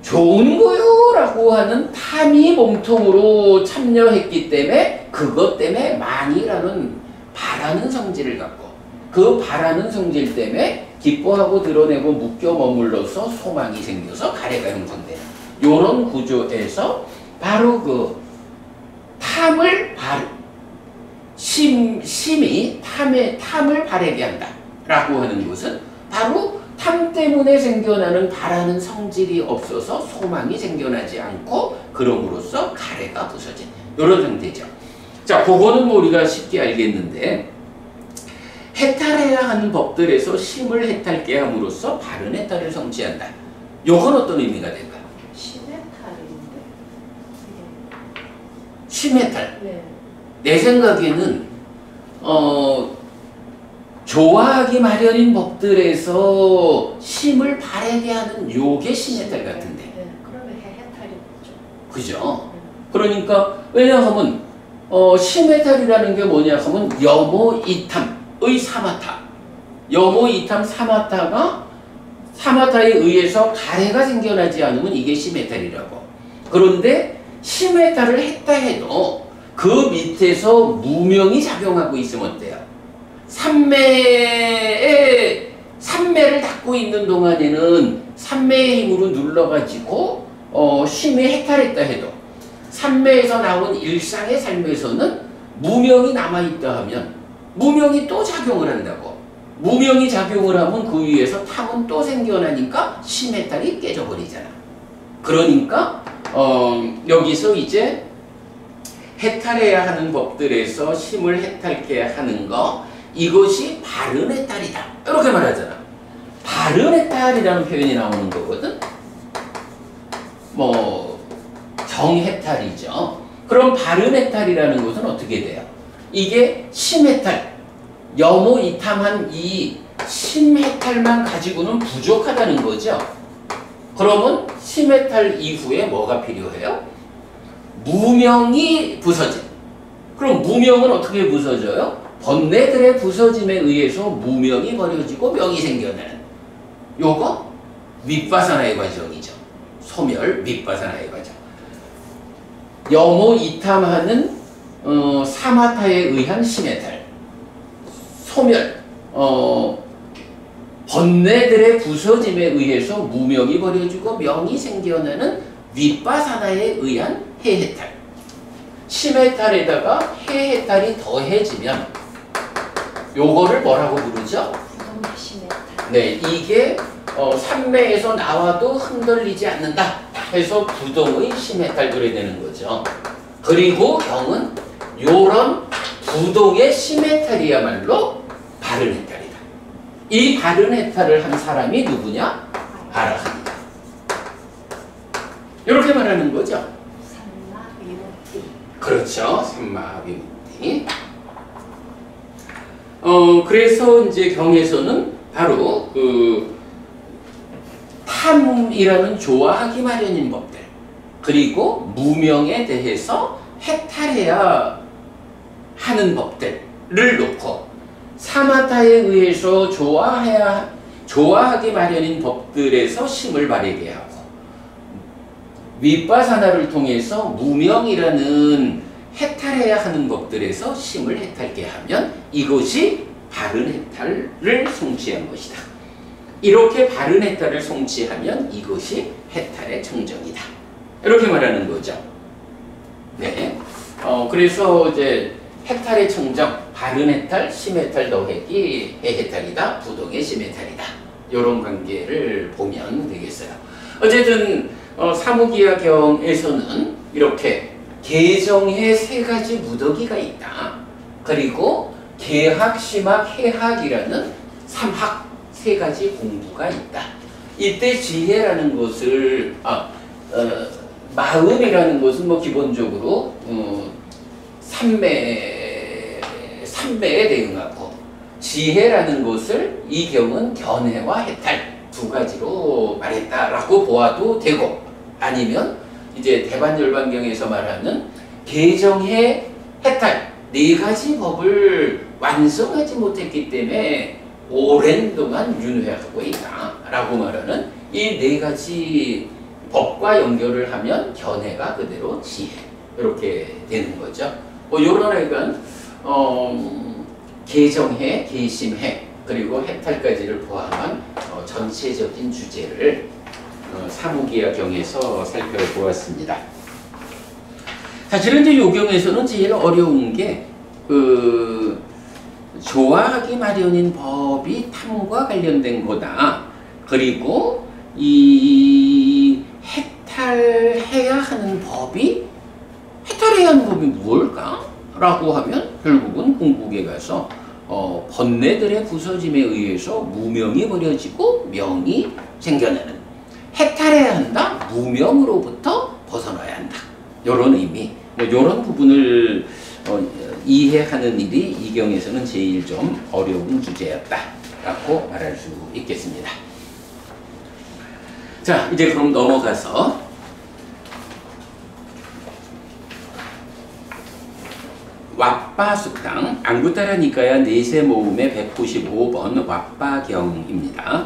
좋은 거요라고 하는 탐이 몸통으로 참여했기 때문에 그것 때문에 만이라는 바라는 성질을 갖고 그 바라는 성질 때문에 기뻐하고 드러내고 묶여 머물러서 소망이 생겨서 가래가 형성되는 이런 구조에서 바로 그 탐을 심이 탐을 바래게 한다라고 하는 것은 바로 탐 때문에 생겨나는 바라는 성질이 없어서 소망이 생겨나지 않고 그럼으로써 가래가 부서진 이런 상태죠. 자, 그거는 뭐 우리가 쉽게 알겠는데 해탈해야 하는 법들에서 심을 해탈케 함으로써 바른 해탈을 성취한다. 요건 어떤 의미가 될까? 심해탈인데. 심해탈. 네. 내 생각에는 좋아하기 마련인 법들에서 심을 바르게 하는 요게 심해탈 같은데. 네. 그러면 해탈이겠죠. 그죠? 그러니까 왜냐하면 심해탈이라는 게 뭐냐 하면 여모이탐의 사마타. 여모이탐 사마타가 사마타에 의해서 가래가 생겨나지 않으면 이게 심해탈이라고. 그런데 심해탈을 했다 해도 그 밑에서 무명이 작용하고 있으면 어때요? 삼매를 닫고 있는 동안에는 삼매의 힘으로 눌러가지고 심히 해탈했다 해도 삼매에서 나온 일상의 삶에서는 무명이 남아있다 하면 무명이 또 작용을 한다고. 무명이 작용을 하면 그 위에서 탐은 또 생겨나니까 심해탈이 깨져버리잖아. 그러니까 여기서 이제 해탈해야 하는 법들에서 심을 해탈케 하는 거, 이것이 바른 해탈이다 이렇게 말하잖아. 바른 해탈이라는 표현이 나오는 거거든. 뭐 정해탈이죠. 그럼 바른 해탈이라는 것은 어떻게 돼요? 이게 심해탈, 여모이탐한 이 심해탈만 가지고는 부족하다는 거죠. 그러면 심해탈 이후에 뭐가 필요해요? 무명이 부서진. 그럼 무명은 어떻게 부서져요? 번뇌들의 부서짐에 의해서 무명이 버려지고 명이 생겨나는. 요거 윗바사나의 과정이죠. 소멸 윗바사나의 과정. 여모이탐하는 사마타에 의한 심해탈. 소멸, 번뇌들의 부서짐에 의해서 무명이 버려지고 명이 생겨나는 윗바사나에 의한 해해탈. 심해탈에다가 해해탈이 더해지면 요거를 뭐라고 부르죠? 부동의 심해탈. 네, 이게 삼매에서 나와도 흔들리지 않는다 해서 부동의 심해탈 그래야 되는 거죠. 그리고 경은 요런 부동의 심해탈이야말로 바른 해탈이다. 이 바른 해탈을 한 사람이 누구냐? 아라한이다. 이렇게 말하는 거죠. 삼마위무티. 그렇죠. 삼마위무티. 그래서 이제 경에서는 바로 그 탐이라는 좋아하기 마련인 법들, 그리고 무명에 대해서 해탈해야 하는 법들을 놓고 사마타에 의해서 좋아하기 마련인 법들에서 심을 바르게 하고 윗바사나를 통해서 무명이라는 해탈해야 하는 법들에서 심을 해탈게 하면 이것이 바른 해탈을 성취한 것이다. 이렇게 바른 해탈을 성취하면 이것이 해탈의 청정이다. 이렇게 말하는 거죠. 네. 그래서 이제 해탈의 청정, 바른 해탈, 심해탈 더하기 해해탈이다, 부동의 심해탈이다. 이런 관계를 보면 되겠어요. 어쨌든 사무기하경에서는 이렇게 계정해 세 가지 무더기가 있다. 그리고 계학, 심학, 해학이라는 삼학 세 가지 공부가 있다. 이때 지혜라는 것을 마음이라는 것은 뭐 기본적으로 삼매에 대응하고, 지혜라는 것을 이 경은 견해와 해탈 두 가지로 말했다라고 보아도 되고, 아니면 이제 대반열반경에서 말하는 계정해 해탈 네 가지 법을 완성하지 못했기 때문에 오랜 동안 윤회하고 있다라고 말하는 이 네 가지 법과 연결을 하면 견해가 그대로 지혜 이렇게 되는 거죠. 요런 애가 계정해, 계심해, 그리고 해탈까지를 포함한 전체적인 주제를 사무기하경에서 살펴보았습니다. 사실은 이제 요 경에서는 제일 어려운 게 좋아하기 마련인 법이 탐과 관련된 거다. 그리고 이 해탈해야 하는 법이 해탈해야 하는 법이 무엇일까? 라고 하면 결국은 궁극에 가서 번뇌들의 부서짐에 의해서 무명이 버려지고 명이 생겨나는, 해탈해야 한다, 무명으로부터 벗어나야 한다, 이런 의미, 이런 부분을 이해하는 일이 이경에서는 제일 좀 어려운 주제였다 라고 말할 수 있겠습니다. 자, 이제 그럼 넘어가서 왓바숙당 앙구타라 니카야 네세 모음의 195번 왓바경입니다.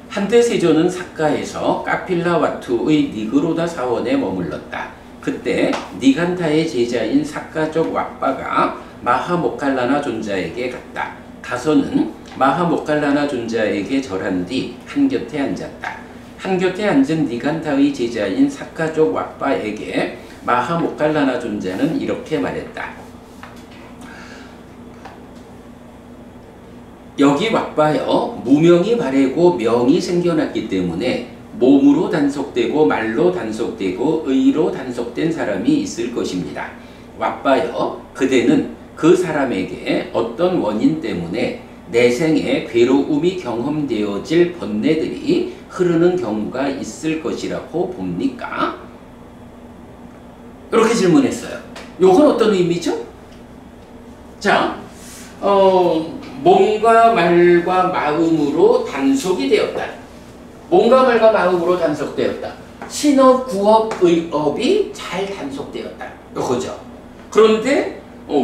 한때 세조는 삭가에서 카필라와투의 니그로다 사원에 머물렀다. 그때 니간타의 제자인 삭가족 왓바가 마하모칼라나 존자에게 갔다. 가서는 마하모칼라나 존자에게 절한 뒤 한곁에 앉았다. 한곁에 앉은 니간타의 제자인 삭가족 왓바에게 마하모칼라나 존자는 이렇게 말했다. 여기 왓바여, 무명이 바래고 명이 생겨났기 때문에 몸으로 단속되고 말로 단속되고 의로 단속된 사람이 있을 것입니다. 왓바여, 그대는 그 사람에게 어떤 원인 때문에 내생에 괴로움이 경험되어질 번뇌들이 흐르는 경우가 있을 것이라고 봅니까? 이렇게 질문했어요. 요건 어떤 의미죠? 자, 몸과 말과 마음으로 단속이 되었다. 몸과 말과 마음으로 단속되었다. 신업, 구업, 의업이 잘 단속되었다. 이거죠. 그런데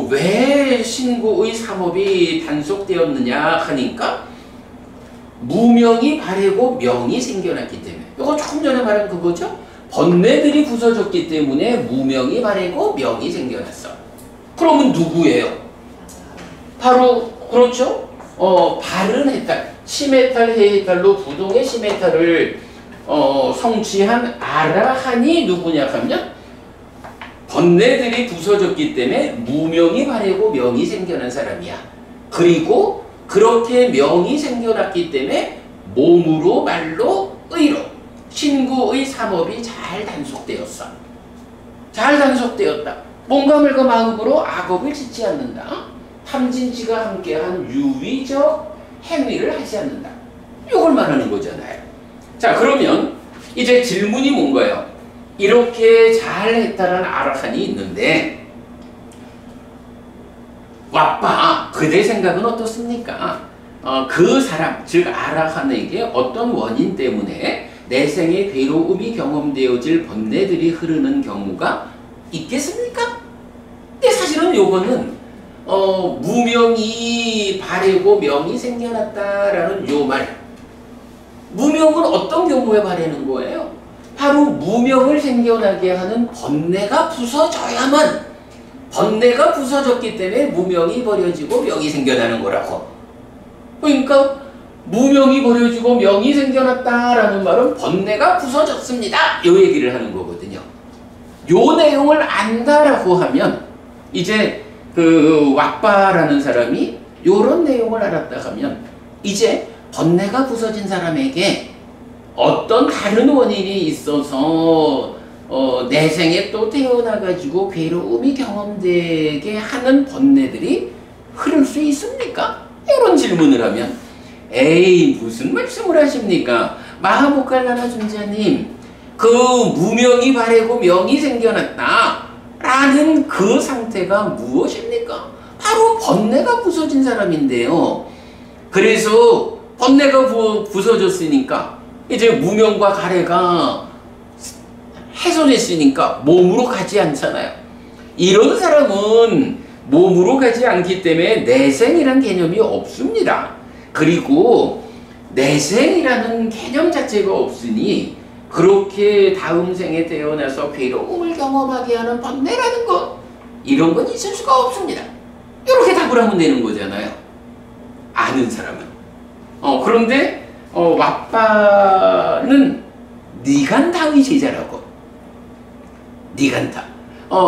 왜 신구의 삼업이 단속되었느냐 하니까 무명이 바래고 명이 생겨났기 때문에. 이거 조금 전에 말한 그거죠. 번뇌들이 부서졌기 때문에 무명이 바래고 명이 생겨났어. 그러면 누구예요? 바로 그렇죠. 바른 해탈, 심해탈, 해해탈로 부동의 심해탈을 성취한 아라한이 누구냐 하면 번뇌들이 부서졌기 때문에 무명이 바래고 명이 생겨난 사람이야. 그리고 그렇게 명이 생겨났기 때문에 몸으로 말로 의로 신구의 삼업이 잘 단속되었어. 잘 단속되었다. 몸과 말과 마음으로 악업을 짓지 않는다. 탐진치가 함께한 유의적 행위를 하지 않는다. 이걸 말하는 거잖아요. 자, 그러면 이제 질문이 뭔가요? 이렇게 잘 했다는 아라한이 있는데 왓바, 그대 생각은 어떻습니까? 그 사람, 즉 아라한에게 어떤 원인 때문에 내생에 괴로움이 경험되어질 번뇌들이 흐르는 경우가 있겠습니까? 근데 사실은 요거는 무명이 바래고 명이 생겨났다라는 요 말, 무명은 어떤 경우에 바래는 거예요? 바로 무명을 생겨나게 하는 번뇌가 부서져야만, 번뇌가 부서졌기 때문에 무명이 버려지고 명이 생겨나는 거라고. 그러니까 무명이 버려지고 명이 생겨났다라는 말은 번뇌가 부서졌습니다, 요 얘기를 하는 거거든요. 요 내용을 안다라고 하면 이제 그 왓바라는 사람이 요런 내용을 알았다 하면 이제 번뇌가 부서진 사람에게 어떤 다른 원인이 있어서 내생에 또 태어나가지고 괴로움이 경험되게 하는 번뇌들이 흐를 수 있습니까? 이런 질문을 하면 에이, 무슨 말씀을 하십니까? 마하모칼라나 존자님, 그 무명이 바래고 명이 생겨났다 라는 그 상태가 무엇입니까? 바로 번뇌가 부서진 사람인데요. 그래서 번뇌가 부서졌으니까 이제 무명과 가래가 해소됐으니까 몸으로 가지 않잖아요. 이런 사람은 몸으로 가지 않기 때문에 내생이란 개념이 없습니다. 그리고 내생이라는 개념 자체가 없으니 그렇게 다음 생에 태어나서 괴로움을 경험하게 하는 번뇌라는 것, 이런 건 있을 수가 없습니다. 이렇게 답을 하면 되는 거잖아요, 아는 사람은. 그런데 왓바는 니간타의 제자라고. 니간타.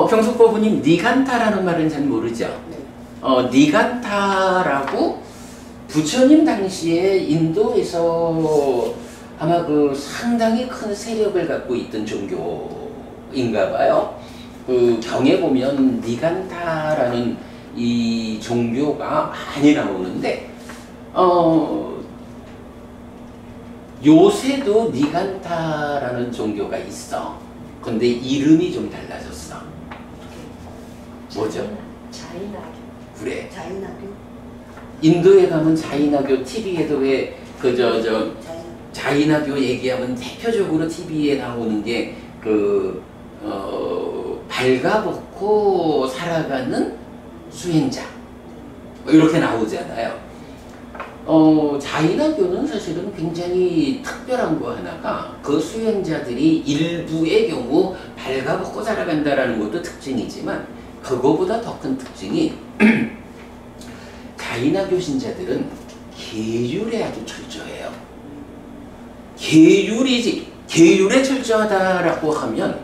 병숙법부님, 니간타라는 말은 잘 모르죠? 니간타라고 부처님 당시에 인도에서 아마 그 상당히 큰 세력을 갖고 있던 종교인가 봐요. 그 경에 보면 니간타라는 이 종교가 많이 나오는데 요새도 니간타라는 종교가 있어. 근데 이름이 좀 달라졌어. 뭐죠? 자이나교. 그래. 자이나교? 인도에 가면 자이나교 TV에도 왜 그 자이나교. 자이나교 얘기하면 대표적으로 TV에 나오는 게 발가벗고 살아가는 수행자 이렇게 나오잖아요. 자이나교는 사실은 굉장히 특별한 거 하나가 그 수행자들이 일부의 경우 발가벗고 살아간다라는 것도 특징이지만 그거보다 더 큰 특징이 자이나교 신자들은 계율에 아주 철저해요. 계율에 철저하다라고 하면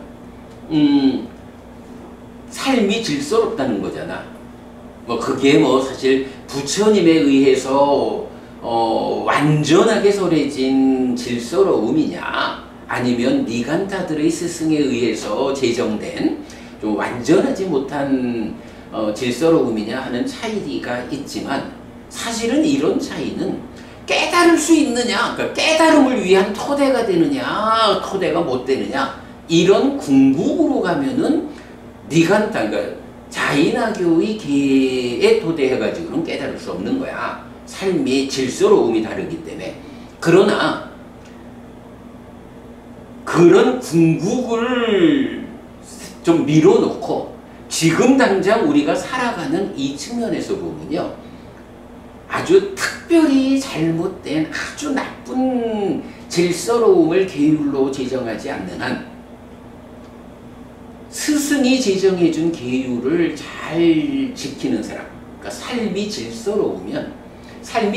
삶이 질서롭다는 거잖아. 뭐 그게 뭐 사실 부처님에 의해서 완전하게 설해진 질서로움이냐 아니면 니간타들의 스승에 의해서 제정된 좀 완전하지 못한 질서로움이냐 하는 차이가 있지만 사실은 이런 차이는 깨달을 수 있느냐, 그러니까 깨달음을 위한 토대가 되느냐, 토대가 못 되느냐 이런 궁극으로 가면은 니간타, 그러니까 자이나교의 계에 토대해가지고는 깨달을 수 없는 거야. 삶의 질서로움이 다르기 때문에. 그러나 그런 궁극을 좀 밀어놓고 지금 당장 우리가 살아가는 이 측면에서 보면요. 아주 특별히 잘못된 아주 나쁜 질서로움을 계율로 제정하지 않는 한 스승이 제정해준 계율을 잘 지키는 사람, 그러니까 삶이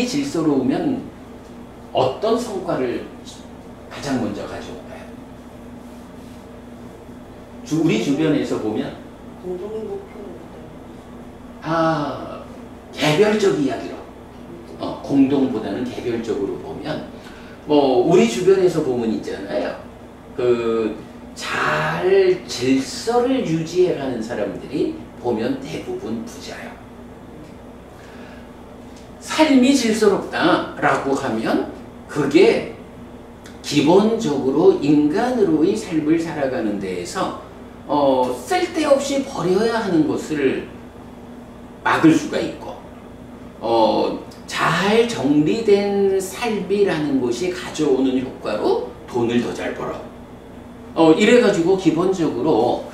질서로우면 어떤 성과를 가장 먼저 가져올까요? 우리 주변에서 보면 공동의 목표는 개별적 이야기로 공동보다는 개별적으로 보면 뭐 우리 주변에서 보면 있잖아요. 잘 질서를 유지해가는 사람들이 보면 대부분 부자예요. 삶이 질서롭다라고 하면 그게 기본적으로 인간으로의 삶을 살아가는 데에서 쓸데없이 버려야 하는 것을 막을 수가 있고 잘 정리된 삶이라는 것이 가져오는 효과로 돈을 더 잘 벌어. 이래가지고 기본적으로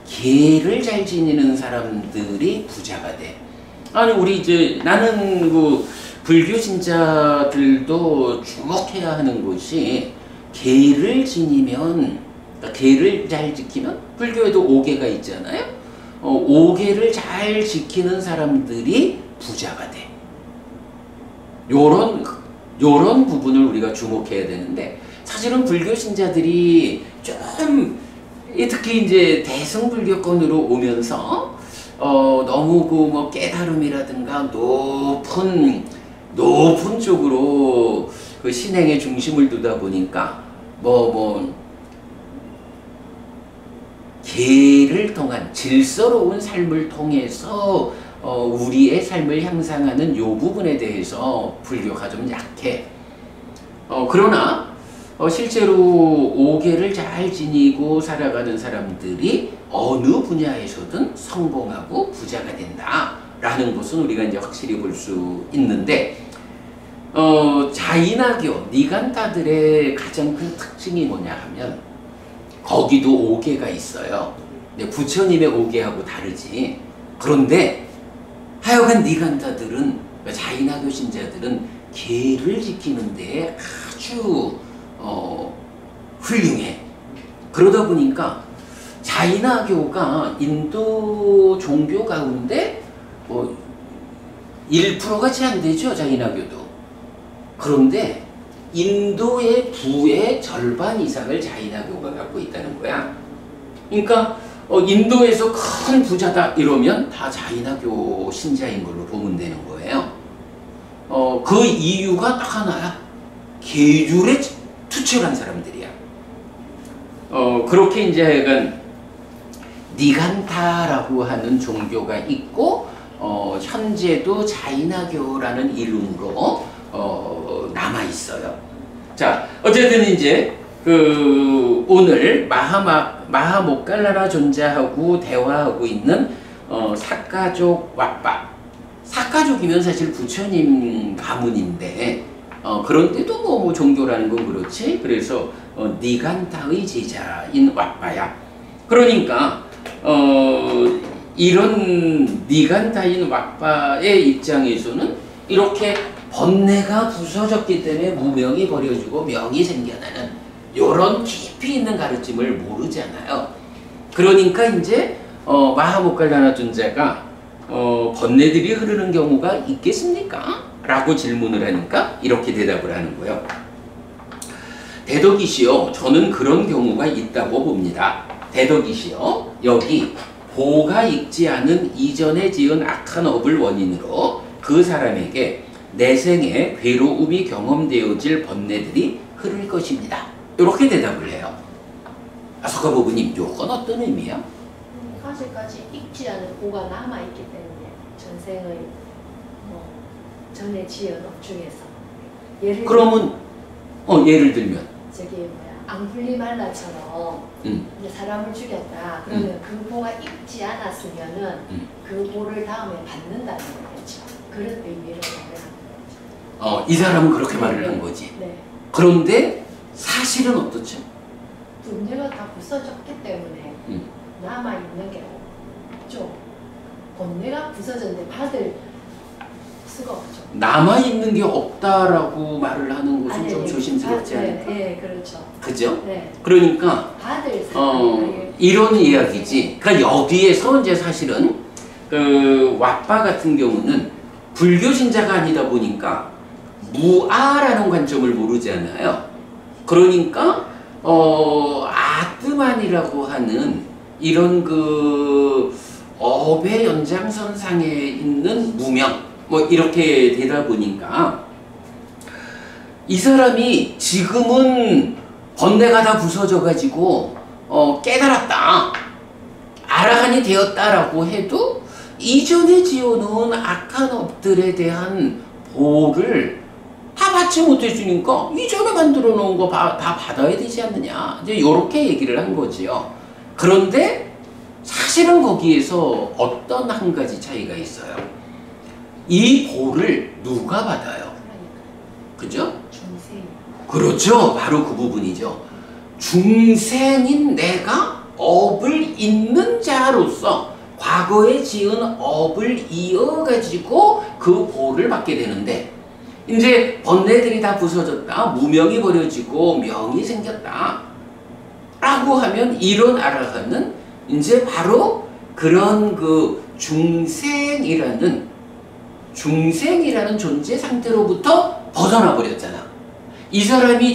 계를 잘 지니는 사람들이 부자가 돼. 아니 나는 불교 신자들도 주목해야 하는 것이 계를 지니면, 그러니까 계를 잘 지키면 불교에도 5계가 있잖아요. 5계를 잘 지키는 사람들이 부자가 돼. 요런 부분을 우리가 주목해야 되는데 사실은 불교 신자들이 좀 특히 이제 대승불교권으로 오면서 너무 깨달음이라든가 높은 쪽으로 그 신행에 중심을 두다 보니까 계를 통한 질서로운 삶을 통해서 우리의 삶을 향상하는 요 부분에 대해서 불교가 좀 약해. 그러나 실제로 5계를 잘 지니고 살아가는 사람들이 어느 분야에서든 성공하고 부자가 된다라는 것은 우리가 이제 확실히 볼 수 있는데 자이나교, 니간타들의 가장 큰 특징이 뭐냐 하면 거기도 5계가 있어요. 근데 부처님의 5계하고 다르지. 그런데 하여간 니간타들은, 자이나교 신자들은 계를 지키는 데 아주 훌륭해. 그러다 보니까 자이나교가 인도 종교 가운데 1%가 채 안 되죠, 자이나교도. 그런데 인도의 부의 절반 이상을 자이나교가 갖고 있다는 거야. 그러니까 인도에서 큰 부자다 이러면 다 자이나교 신자인 걸로 보면 되는 거예요. 그 이유가 딱 하나야. 계율에 투철한 사람들이야. 그렇게 이제 하여간 니간타라고 하는 종교가 있고, 현재도 자이나교라는 이름으로 남아 있어요. 자, 어쨌든 이제 오늘 마하모칼라나 존자하고 대화하고 있는 사가족 왓빠. 사가족이면 사실 부처님 가문인데, 그런데도 뭐 종교라는 건 그렇지. 그래서 니간타의 제자인 왓빠야. 그러니까 이런 니간타인 왓빠의 입장에서는 이렇게 번뇌가 부서졌기 때문에 무명이 버려지고 명이 생겨나는 이런 깊이 있는 가르침을 모르잖아요. 그러니까 이제 마하모칼라나 존자가 번뇌들이 흐르는 경우가 있겠습니까? 라고 질문을 하니까 이렇게 대답을 하는 거예요. 대덕이시여, 저는 그런 경우가 있다고 봅니다. 대덕이시여, 여기 보가 익지 않은 이전에 지은 악한 업을 원인으로 그 사람에게 내생에 괴로움이 경험되어질 번뇌들이 흐를 것입니다. 이렇게 대답을 해요. 서가모부님, 요건 어떤 의미야? 아직까지 익지 않은 보가 남아있기 때문에 전생의 전에 지은 업 중에서 그러면 예를 들면 저기 앙굴리말라처럼 이제 사람을 죽였다. 그러면 그 보가 익지 않았으면은 그 보를 다음에 받는다는 거겠죠. 그런 의미로 말을 하는 거죠. 이 사람은 그렇게 말을 한 거지. 네. 그런데 사실은 어떻죠? 분야가 다 부서졌기 때문에 남아 있는 게 없죠. 번뇌가 부서졌는데 받을 수가 없죠. 남아 있는 게 없다라고 말을 하는 것은 좀 조심스럽지 않을까? 네, 그렇죠. 그죠? 네. 그러니까 받을 사람이 이런 이야기지. 그러니까 여기에서 이제 사실은 그 왓바 같은 경우는 불교 신자가 아니다 보니까 무아라는 관점을 모르잖아요. 그러니까 아뜨만이라고 하는 이런 그 업의 연장선상에 있는 무명 뭐 이렇게 되다 보니까 이 사람이 지금은 번뇌가 다 부서져 가지고 깨달았다, 아라한이 되었다라고 해도 이전에 지어놓은 악한 업들에 대한 보를 다 받지 못해주니까 이전에 만들어 놓은 거 다 받아야 되지 않느냐, 이제 이렇게 얘기를 한 거지요. 그런데 사실은 거기에서 어떤 한 가지 차이가 있어요. 이 보를 누가 받아요? 그죠? 중생. 그렇죠. 바로 그 부분이죠. 중생인 내가 업을 잇는 자로서 과거에 지은 업을 이어가지고 그 보를 받게 되는데, 이제 번뇌들이 다 부서졌다, 무명이 버려지고 명이 생겼다 라고 하면 이런 아라한은 이제 바로 그런 그 중생이라는 존재 상태로부터 벗어나 버렸잖아. 이 사람이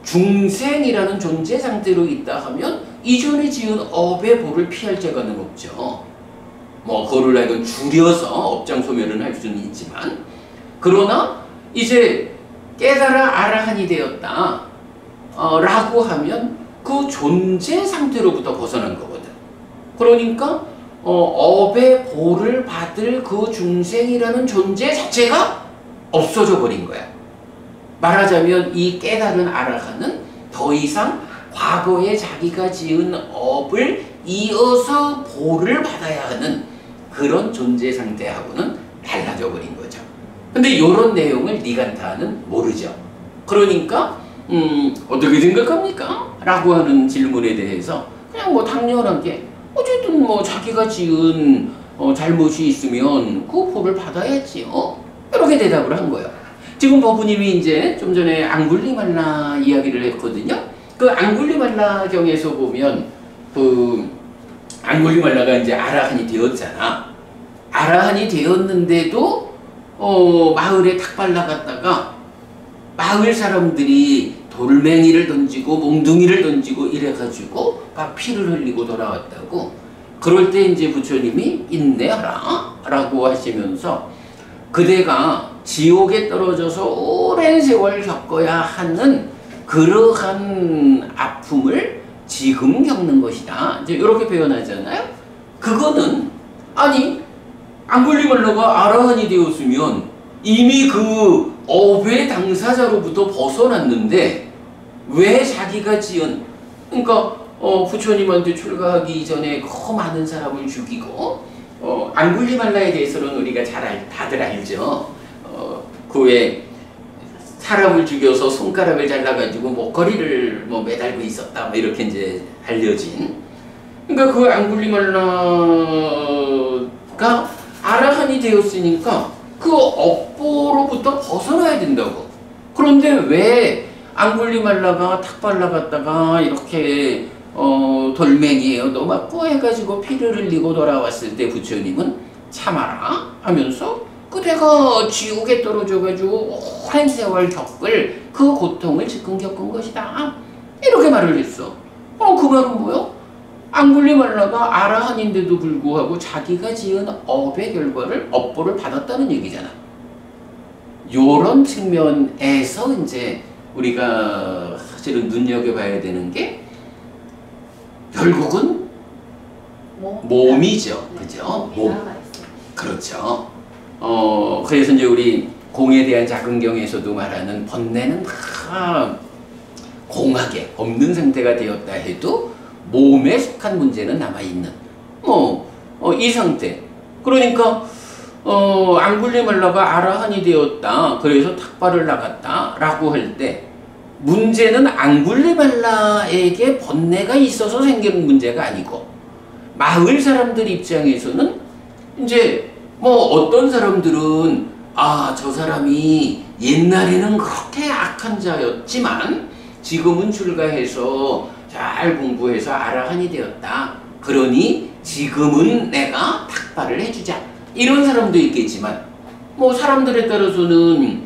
중생이라는 존재 상태로 있다 하면 이전에 지은 업의 보를 피할 자가 없죠. 뭐 그거를 하여간 줄여서 업장 소멸은 할 수는 있지만, 그러나 이제 깨달아 아라한이 되었다 라고 하면 그 존재 상태로부터 벗어난 거거든. 그러니까 업의 보를 받을 그 중생이라는 존재 자체가 없어져 버린 거야. 말하자면 이 깨달은 아라한은 더 이상 과거에 자기가 지은 업을 이어서 보를 받아야 하는 그런 존재 상태하고는 달라져 버린 거죠. 근데 이런 내용을 니간타는 모르죠. 그러니까 어떻게 생각합니까? 라고 하는 질문에 대해서 그냥 뭐 당연하게 어쨌든 뭐 자기가 지은 잘못이 있으면 그 보를 받아야지요, 이렇게 대답을 한 거예요. 지금 버부님이 이제 좀 전에 앙굴리말라 이야기를 했거든요. 그 앙굴리말라 경에서 보면 그 앙굴리말라가 이제 아라한이 되었잖아. 아라한이 되었는데도 마을에 탁발라 갔다가 마을 사람들이 돌멩이를 던지고 몽둥이를 던지고 이래가지고 막 피를 흘리고 돌아왔다고. 그럴 때 이제 부처님이 인내하라 라고 하시면서 그대가 지옥에 떨어져서 오랜 세월 겪어야 하는 그러한 아픔을 지금 겪는 것이다. 이제 이렇게 표현하잖아요. 그거는 아니 앙굴리말라가 아라한이 되었으면 이미 그 업의 당사자로부터 벗어났는데 왜 자기가 지은 그러니까 부처님한테 출가하기 전에 그 많은 사람을 죽이고 앙굴리말라에 대해서는 우리가 다들 알죠. 그 외에 사람을 죽여서 손가락을 잘라가지고 목걸이를 뭐 매달고 있었다 뭐 이렇게 이제 알려진. 그러니까 그 앙굴리말라가 아라한이 되었으니까 그 업보로부터 벗어나야 된다고. 그런데 왜 앙굴리말라가 탁발라 갔다가 이렇게 돌멩이에 얻어맞고 해가지고 피를 흘리고 돌아왔을 때 부처님은 참아라 하면서 그대가 지옥에 떨어져가지고 오랜 세월 겪을 그 고통을 지금 겪은 것이다. 이렇게 말을 했어. 그 말은 뭐요? 앙굴리말라가 아라한인데도 불구하고 자기가 지은 업의 결과를 업보를 받았다는 얘기잖아. 요런 측면에서 이제 우리가 사실은 눈여겨봐야 되는 게 결국은 몸이죠. 그죠? 몸. 그렇죠. 그래서 이제 우리 공에 대한 작은경에서도 말하는 번뇌는 다 공하게 없는 상태가 되었다 해도 몸에 속한 문제는 남아있는 이 상태. 그러니까 앙굴리말라가 아라한이 되었다. 그래서 탁발을 나갔다 라고 할 때 문제는 앙굴리말라에게 번뇌가 있어서 생기는 문제가 아니고 마을 사람들 입장에서는 이제 어떤 사람들은 저 사람이 옛날에는 그렇게 악한 자였지만 지금은 출가해서 잘 공부해서 아라한이 되었다. 그러니 지금은 내가 탁발을 해주자. 이런 사람도 있겠지만 사람들에 따라서는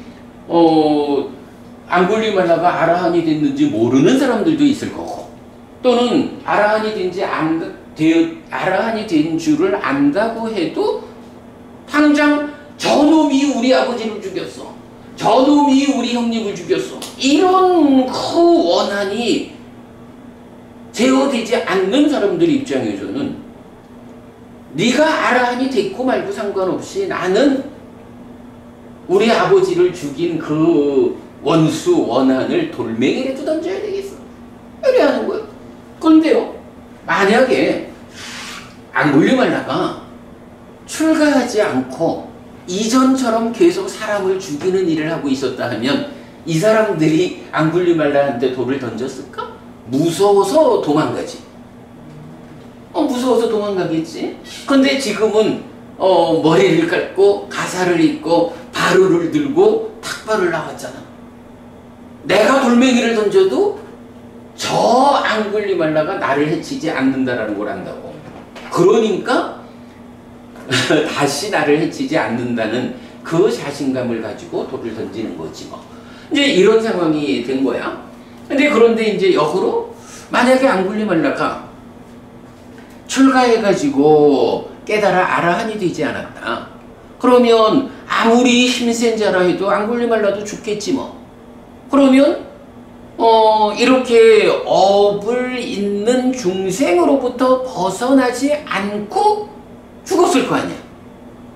앙굴리말라가 아라한이 됐는지 모르는 사람들도 있을 거고 또는 아라한이 된 줄을 안다고 해도 당장 저놈이 우리 아버지를 죽였어. 저놈이 우리 형님을 죽였어. 이런 그 원한이 제어되지 않는 사람들 입장에서는 네가 아라한이 됐고 말고 상관없이 나는 우리 아버지를 죽인 그 원한을 돌멩이라도 던져야 되겠어. 이래 하는 거예요. 그런데요, 만약에 앙굴리말라가 출가하지 않고 이전처럼 계속 사람을 죽이는 일을 하고 있었다 하면 이 사람들이 앙굴리말라한테 돌을 던졌을까? 무서워서 도망가지. 무서워서 도망가겠지. 근데 지금은 머리를 감고 가사를 입고 바루를 들고 탁발을 나왔잖아. 내가 돌멩이를 던져도 저 앙굴리말라가 나를 해치지 않는다라는 걸 안다고. 그러니까 다시 나를 해치지 않는다는 그 자신감을 가지고 돌을 던지는 거지 뭐. 이제 이런 상황이 된 거야. 그런데 이제 역으로 만약에 앙굴리말라가 출가해가지고 깨달아 아라한이 되지 않았다. 그러면 아무리 힘센 자라 해도 앙굴리말라도 죽겠지 뭐. 그러면 이렇게 업을 잇는 중생으로부터 벗어나지 않고 죽었을 거 아니야.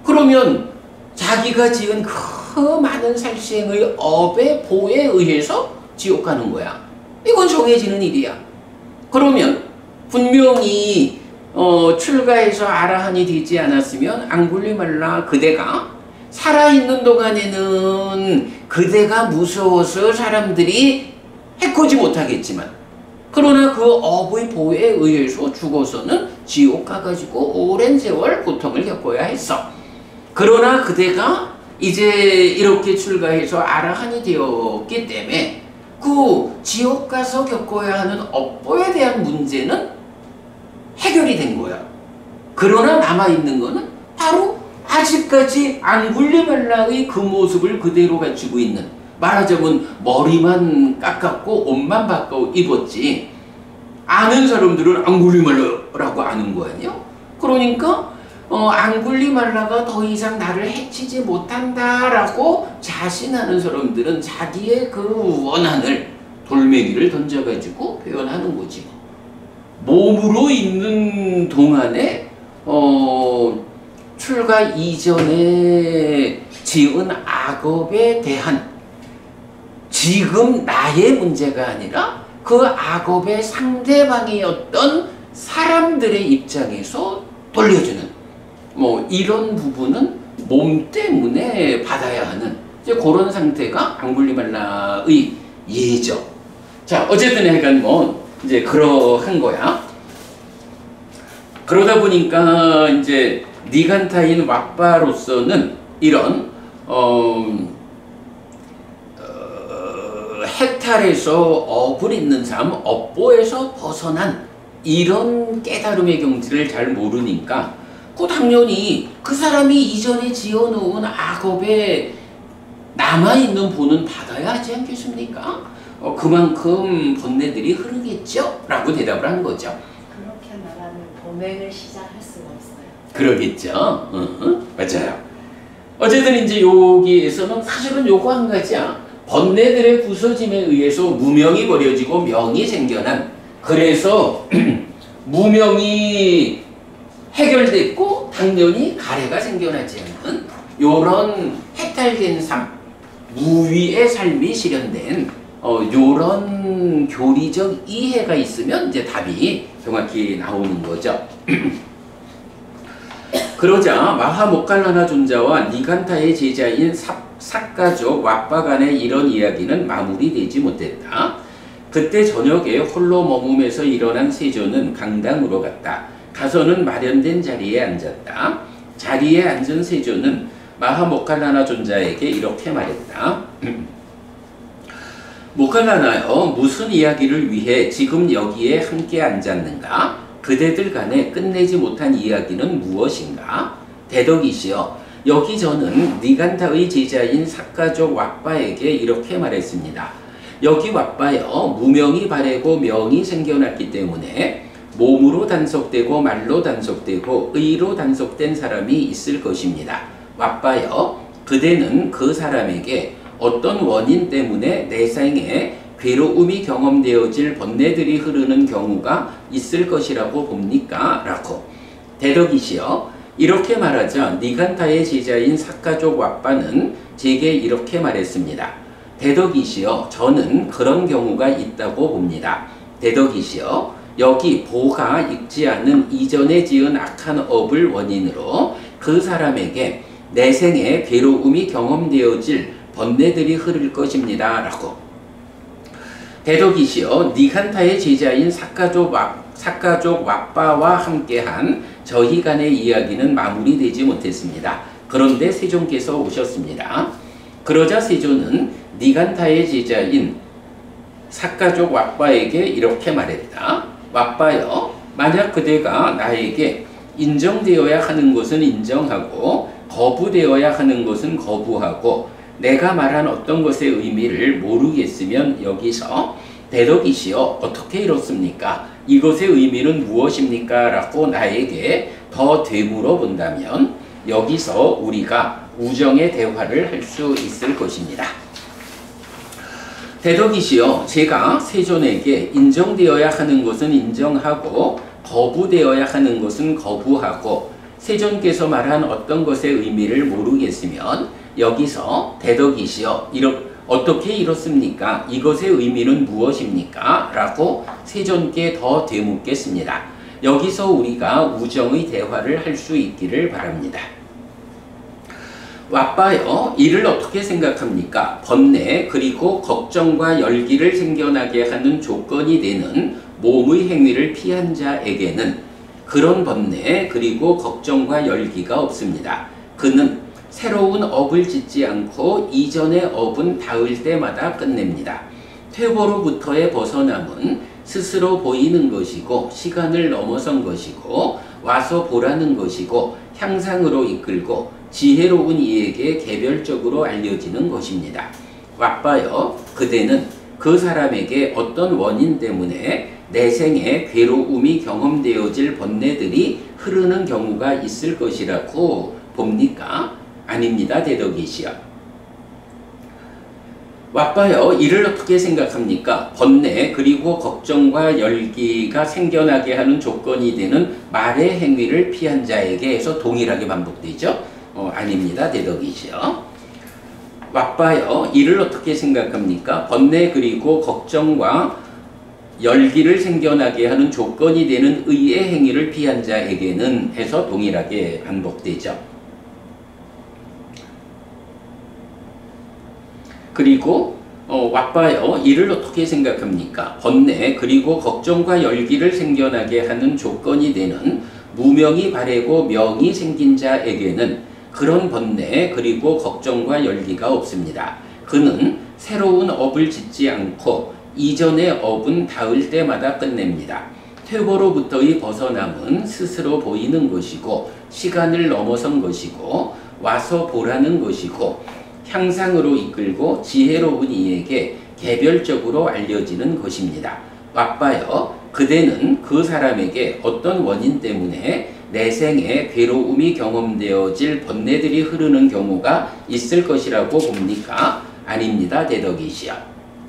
그러면 자기가 지은 그 많은 살생의 업의 보에 의해서 지옥 가는 거야. 이건 정해지는 일이야. 그러면 분명히 출가해서 아라한이 되지 않았으면 앙굴리말라 그대가 살아있는 동안에는 그대가 무서워서 사람들이 해코지 못하겠지만 그러나 그 업의 보에 의해서 죽어서는 지옥 가가지고 오랜 세월 고통을 겪어야 했어. 그러나 그대가 이제 이렇게 출가해서 아라한이 되었기 때문에 그 지옥 가서 겪어야 하는 업보에 대한 문제는 해결이 된 거야. 그러나 남아있는 거는 바로 아직까지 앙굴리말라의 그 모습을 그대로 갖추고 있는, 말하자면 머리만 깎았고 옷만 바꿔 입었지 아는 사람들은 앙굴리말라라고 아는 거 아니야? 그러니까 앙굴리말라가 더 이상 나를 해치지 못한다라고 자신하는 사람들은 자기의 그 원한을 돌멩이를 던져가지고 표현하는 거지. 몸으로 있는 동안에 출가 이전에 지은 악업에 대한 지금 나의 문제가 아니라 그 악업의 상대방이었던 사람들의 입장에서 돌려주는 이런 부분은 몸 때문에 받아야 하는 이제 그런 상태가 앙굴리말라의 예죠. 자, 어쨌든 약간 이제 그러한 거야. 그러다 보니까 이제 니간타인 왁바로서는 이런 해탈에서 업을 있는 삶, 업보에서 벗어난 이런 깨달음의 경지를 잘 모르니까 당연히 그 사람이 이전에 지어놓은 악업에 남아있는 본은 받아야 하지 않겠습니까? 그만큼 번뇌들이 흐르겠죠? 라고 대답을 한 거죠. 그렇게 말하면 범행을 시작할 수가 없어요. 그러겠죠. 맞아요. 어쨌든 이제 여기에서는 사실은 요거 한 가지야. 번뇌들의 부서짐에 의해서 무명이 버려지고 명이 생겨난, 그래서 무명이 해결됐고 당연히 가래가 생겨나지 않는 요런 해탈된 삶, 무위의 삶이 실현된 요런 교리적 이해가 있으면 이제 답이 정확히 나오는 거죠. 그러자 마하모칼라나 존자와 니간타의 제자인 삭가족 왁바 간의 이런 이야기는 마무리되지 못했다. 그때 저녁에 홀로 머무면서 일어난 세존은 강당으로 갔다. 가서는 마련된 자리에 앉았다. 자리에 앉은 세존은 마하모칼라나 존자에게 이렇게 말했다. 모칼라나여, 무슨 이야기를 위해 지금 여기에 함께 앉았는가? 그대들 간에 끝내지 못한 이야기는 무엇인가? 대덕이시여, 여기 저는 니간타의 제자인 삭가족 왁바에게 이렇게 말했습니다. 여기 왁바여, 무명이 바래고 명이 생겨났기 때문에 몸으로 단속되고 말로 단속되고 의로 단속된 사람이 있을 것입니다. 왁바여, 그대는 그 사람에게 어떤 원인 때문에 내 생에 괴로움이 경험되어질 번뇌들이 흐르는 경우가 있을 것이라고 봅니까? 라고. 대덕이시여, 이렇게 말하자 니간타의 제자인 삭가족 왁바는 제게 이렇게 말했습니다. 대덕이시여, 저는 그런 경우가 있다고 봅니다. 대덕이시여, 여기 보가 읽지 않은 이전에 지은 악한 업을 원인으로 그 사람에게 내 생에 괴로움이 경험되어질 번뇌들이 흐를 것입니다. 라고. 대덕이시여, 니간타의 제자인 삭가족 왁바와 함께한 저희 간의 이야기는 마무리되지 못했습니다. 그런데 세존께서 오셨습니다. 그러자 세존은 니간타의 제자인 삭가족 왁바에게 이렇게 말했다. 왁바여, 만약 그대가 나에게 인정되어야 하는 것은 인정하고 거부되어야 하는 것은 거부하고 내가 말한 어떤 것의 의미를 모르겠으면 여기서 대덕이시여, 어떻게 이렇습니까? 이것의 의미는 무엇입니까? 라고 나에게 더 되물어 본다면 여기서 우리가 우정의 대화를 할 수 있을 것입니다. 대덕이시여, 제가 세존에게 인정되어야 하는 것은 인정하고 거부되어야 하는 것은 거부하고 세존께서 말한 어떤 것의 의미를 모르겠으면 여기서 대덕이시여, 어떻게 이렇습니까? 이것의 의미는 무엇입니까? 라고 세존께 더 되묻겠습니다. 여기서 우리가 우정의 대화를 할 수 있기를 바랍니다. 왁바여, 이를 어떻게 생각합니까? 번뇌 그리고 걱정과 열기를 생겨나게 하는 조건이 되는 몸의 행위를 피한 자에게는 그런 번뇌 그리고 걱정과 열기가 없습니다. 그는 새로운 업을 짓지 않고 이전의 업은 닿을 때마다 끝냅니다. 퇴보로부터의 벗어남은 스스로 보이는 것이고 시간을 넘어선 것이고 와서 보라는 것이고 향상으로 이끌고 지혜로운 이에게 개별적으로 알려지는 것입니다. 왁바여, 그대는 그 사람에게 어떤 원인 때문에 내생에 괴로움이 경험되어질 번뇌들이 흐르는 경우가 있을 것이라고 봅니까? 아닙니다. 대덕이시여. 왓바여 이를 어떻게 생각합니까? 번뇌 그리고 걱정과 열기가 생겨나게 하는 조건이 되는 말의 행위를 피한 자에게 해서 동일하게 반복되죠. 아닙니다. 대덕이시여. 왓바여 이를 어떻게 생각합니까? 번뇌 그리고 걱정과 열기를 생겨나게 하는 조건이 되는 의의 행위를 피한 자에게는 해서 동일하게 반복되죠. 그리고 왓바여 이를 어떻게 생각합니까? 번뇌 그리고 걱정과 열기를 생겨나게 하는 조건이 되는 무명이 바래고 명이 생긴 자에게는 그런 번뇌 그리고 걱정과 열기가 없습니다. 그는 새로운 업을 짓지 않고 이전의 업은 닿을 때마다 끝냅니다. 퇴보로부터의 벗어남은 스스로 보이는 것이고 시간을 넘어선 것이고 와서 보라는 것이고 향상으로 이끌고 지혜로운 이에게 개별적으로 알려지는 것입니다. 왓바여 그대는 그 사람에게 어떤 원인 때문에 내생에 괴로움이 경험되어질 번뇌들이 흐르는 경우가 있을 것이라고 봅니까? 아닙니다. 대덕이시여.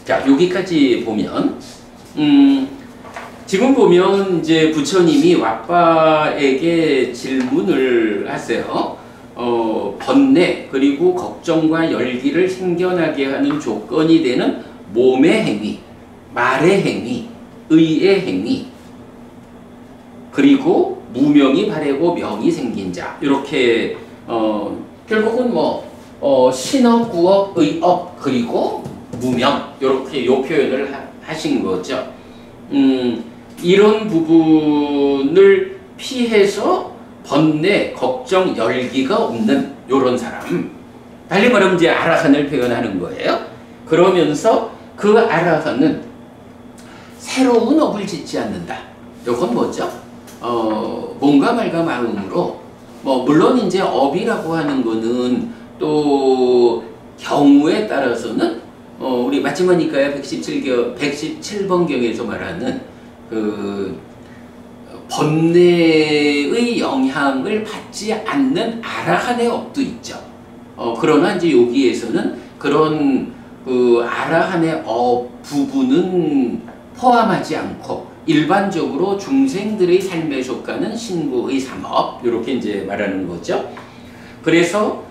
자, 여기까지 보면 지금 보면 이제 부처님이 왓바에게 질문을 하세요. 번뇌 그리고 걱정과 열기를 생겨나게 하는 조건이 되는 몸의 행위, 말의 행위, 의의 행위, 그리고 무명이 바래고 명이 생긴 자 이렇게 결국은 신업, 구업, 의업 그리고 무명 이렇게 요 표현을 하신 거죠. 이런 부분을 피해서 번뇌, 걱정, 열기가 없는 요런 사람, 달리 말하면 이제 아라한을 표현하는 거예요. 그러면서 그 아라한은 새로운 업을 짓지 않는다. 요건 뭐죠? 몸과 말과 마음으로 물론 이제 업이라고 하는 거는 또 경우에 따라서는 우리 마치마니까야 117번경에서 말하는 그 번뇌의 영향을 받지 않는 아라한의 업도 있죠. 그러나 이제 여기에서는 그런 그 아라한의 업 부분은 포함하지 않고 일반적으로 중생들의 삶에 속하는 신구의 삼업 이렇게 이제 말하는 거죠. 그래서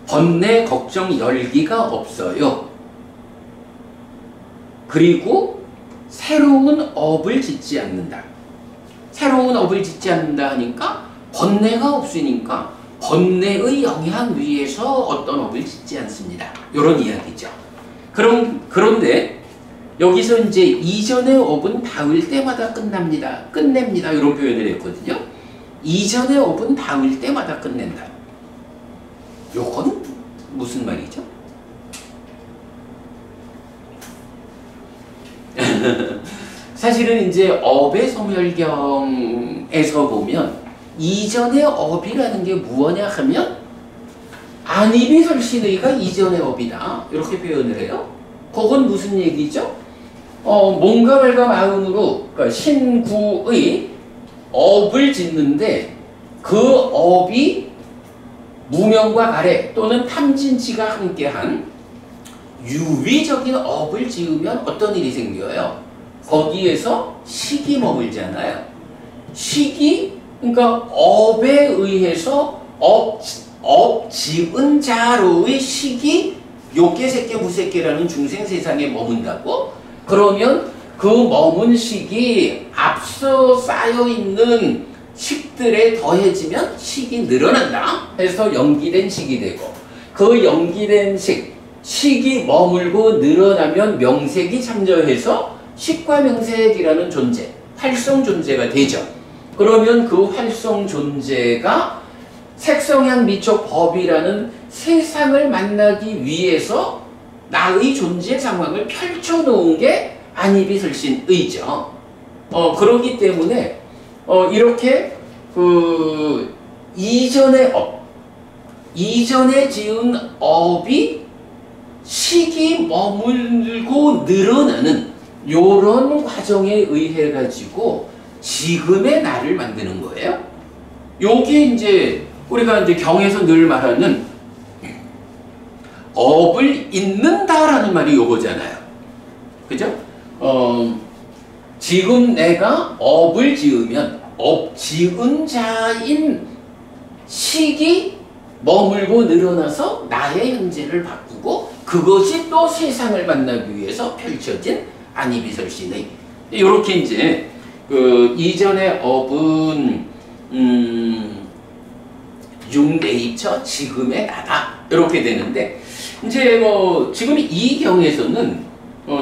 번뇌, 걱정, 열기가 없어요. 그리고 새로운 업을 짓지 않는다. 새로운 업을 짓지 않는다 하니까 번뇌가 없으니까 번뇌의 영향 위에서 어떤 업을 짓지 않습니다. 이런 이야기죠. 그런데 여기서 이제 이전의 업은 닿을 때마다 끝냅니다. 이런 표현을 했거든요. 이전의 업은 닿을 때마다 끝낸다. 요건 무슨 말이죠? 사실은 이제 업의 소멸경에서 보면 이전의 업이라는 게 무엇냐 하면 안이비설신의가 이전의 업이다 이렇게 표현을 해요. 그건 무슨 얘기죠? 몸과 말과 마음으로 그러니까 신구의 업을 짓는데 그 업이 무명과 가래 또는 탐진치가 함께한 유비적인 업을 지으면 어떤 일이 생겨요? 거기에서 식이 머물잖아요. 식이 그러니까 업에 의해서 업 지은 자로의 식이 요괴 새끼 무새끼라는 중생 세상에 머문다고? 그러면 그 머문 식이 앞서 쌓여있는 식들에 더해지면 식이 늘어난다 해서 연기된 식이 되고 그 연기된 식이 머물고 늘어나면 명색이 참여해서 식과 명색이라는 존재, 활성 존재가 되죠. 그러면 그 활성 존재가 색성향 미촉 법이라는 세상을 만나기 위해서 나의 존재 상황을 펼쳐놓은 게 안이비설신의죠. 그렇기 때문에 이렇게 그 이전의 업, 이전에 지은 업이 식이 머물고 늘어나는 요런 과정에 의해 가지고 지금의 나를 만드는 거예요. 요게 이제 우리가 이제 경에서 늘 말하는 업을 잇는다라는 말이 요거잖아요. 그죠? 지금 내가 업을 지으면 업 지은 자인 식이 머물고 늘어나서 나의 현재를 바꾸고 그것이 또 세상을 만나기 위해서 펼쳐진 안이비설신의 이렇게 이제 그 이전의 업은 융네이처 지금의 나다 이렇게 되는데 이제 뭐 지금 이 경에서는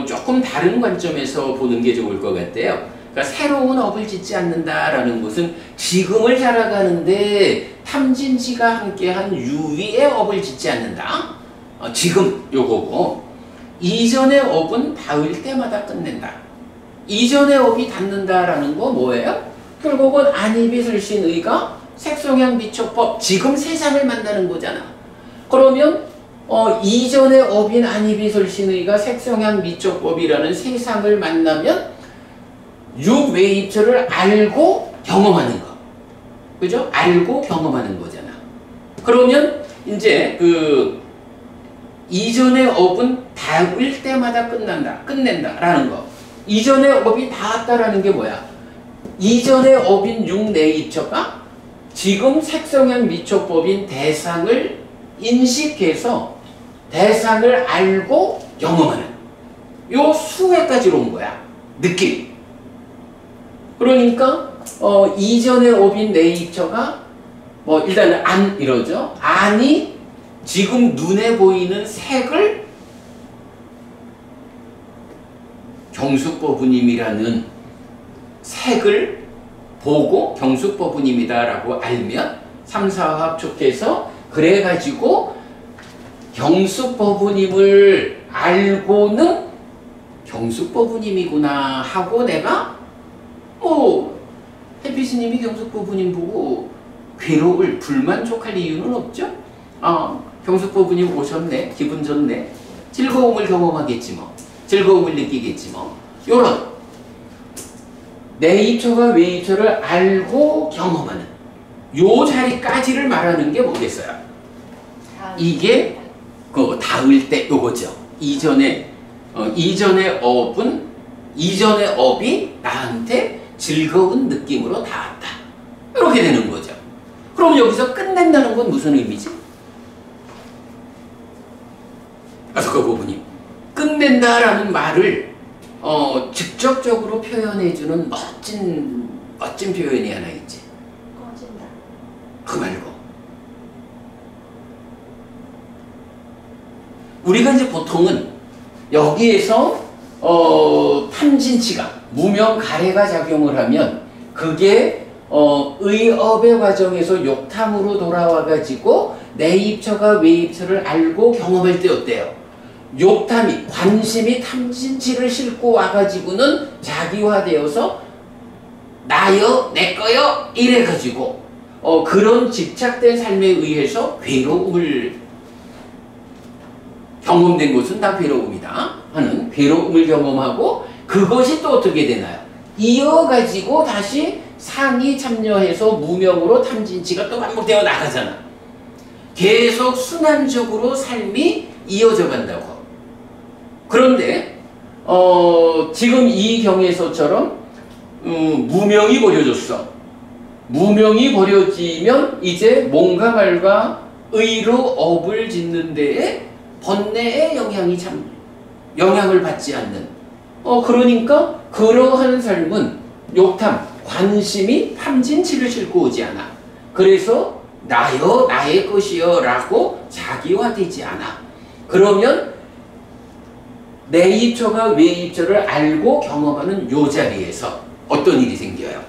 조금 다른 관점에서 보는 게 좋을 것 같아요. 그러니까 새로운 업을 짓지 않는다라는 것은 지금을 살아가는데 탐진치가 함께한 유위의 업을 짓지 않는다. 지금 요거고 이전의 업은 닿을 때마다 끝낸다. 이전의 업이 닿는다라는 거 뭐예요? 결국은 안이비설신의가 색성향 비촉법 지금 세상을 만나는 거잖아. 그러면 이전의 업인 안이비설신의가 색성향 미촉법이라는 세상을 만나면 육외입처를 알고 경험하는 거. 그죠? 알고 경험하는 거잖아. 그러면 이제 그 이전의 업은 닿을 때마다 끝낸다라는 거. 이전의 업이 닿았다라는 게 뭐야? 이전의 업인 육내입처가 지금 색성향 미촉법인 대상을 인식해서 대상을 알고 경험하는 요 수회까지로 온 거야. 느낌. 그러니까 이전의 업인 내입처가 뭐 일단은 안 이러죠. 안이 지금 눈에 보이는 색을 경숙법부님이라는 색을 보고 경숙법부님이다라고 알면 3, 4합 촉해서 그래가지고 경숙법부님을 알고는 경숙법부님이구나 하고 내가 햇빛스님이 경숙법부님 보고 괴로울 불만족할 이유는 없죠. 경숙법부님 오셨네, 기분 좋네, 즐거움을 경험하겠지 뭐, 즐거움을 느끼겠지 뭐. 요런 내입처가 외입처를 알고 경험하는 요 자리까지를 말하는 게 뭐겠어요? 이게 그 닿을 때 요거죠. 이전의 업이 나한테 즐거운 느낌으로 닿았다. 이렇게 되는 거죠. 그럼 여기서 끝낸다는 건 무슨 의미지? 아스커부부님, 끝낸다라는 말을 직접적으로 표현해주는 멋진 표현이 하나 있지. 꺼진다. 그 말고 우리가 이제 보통은 여기에서 탐진치가 무명 가래가 작용을 하면 그게 의업의 과정에서 욕탐으로 돌아와 가지고 내입처가 외입처를 알고 경험할 때 어때요? 욕탐이 관심이 탐진치를 싣고 와가지고는 자기화되어서 나요 내거요 이래가지고 그런 집착된 삶에 의해서 괴로움을 경험된 것은 다 괴로움이다 하는 괴로움을 경험하고 그것이 또 어떻게 되나요? 이어가지고 다시 상이 참여해서 무명으로 탐진치가 또 반복되어 나가잖아. 계속 순환적으로 삶이 이어져 간다고. 그런데 지금 이 경에서처럼 무명이 버려졌어. 무명이 버려지면 이제 뭔가 말과 의로 업을 짓는 데에 번뇌의 영향을 받지 않는 그러니까 그러한 삶은 욕탐, 관심이 탐진치를 싣고 오지 않아. 그래서 나요, 나의 것이요 라고 자기화되지 않아. 그러면 내입처가 외입처를 알고 경험하는 요 자리에서 어떤 일이 생겨요?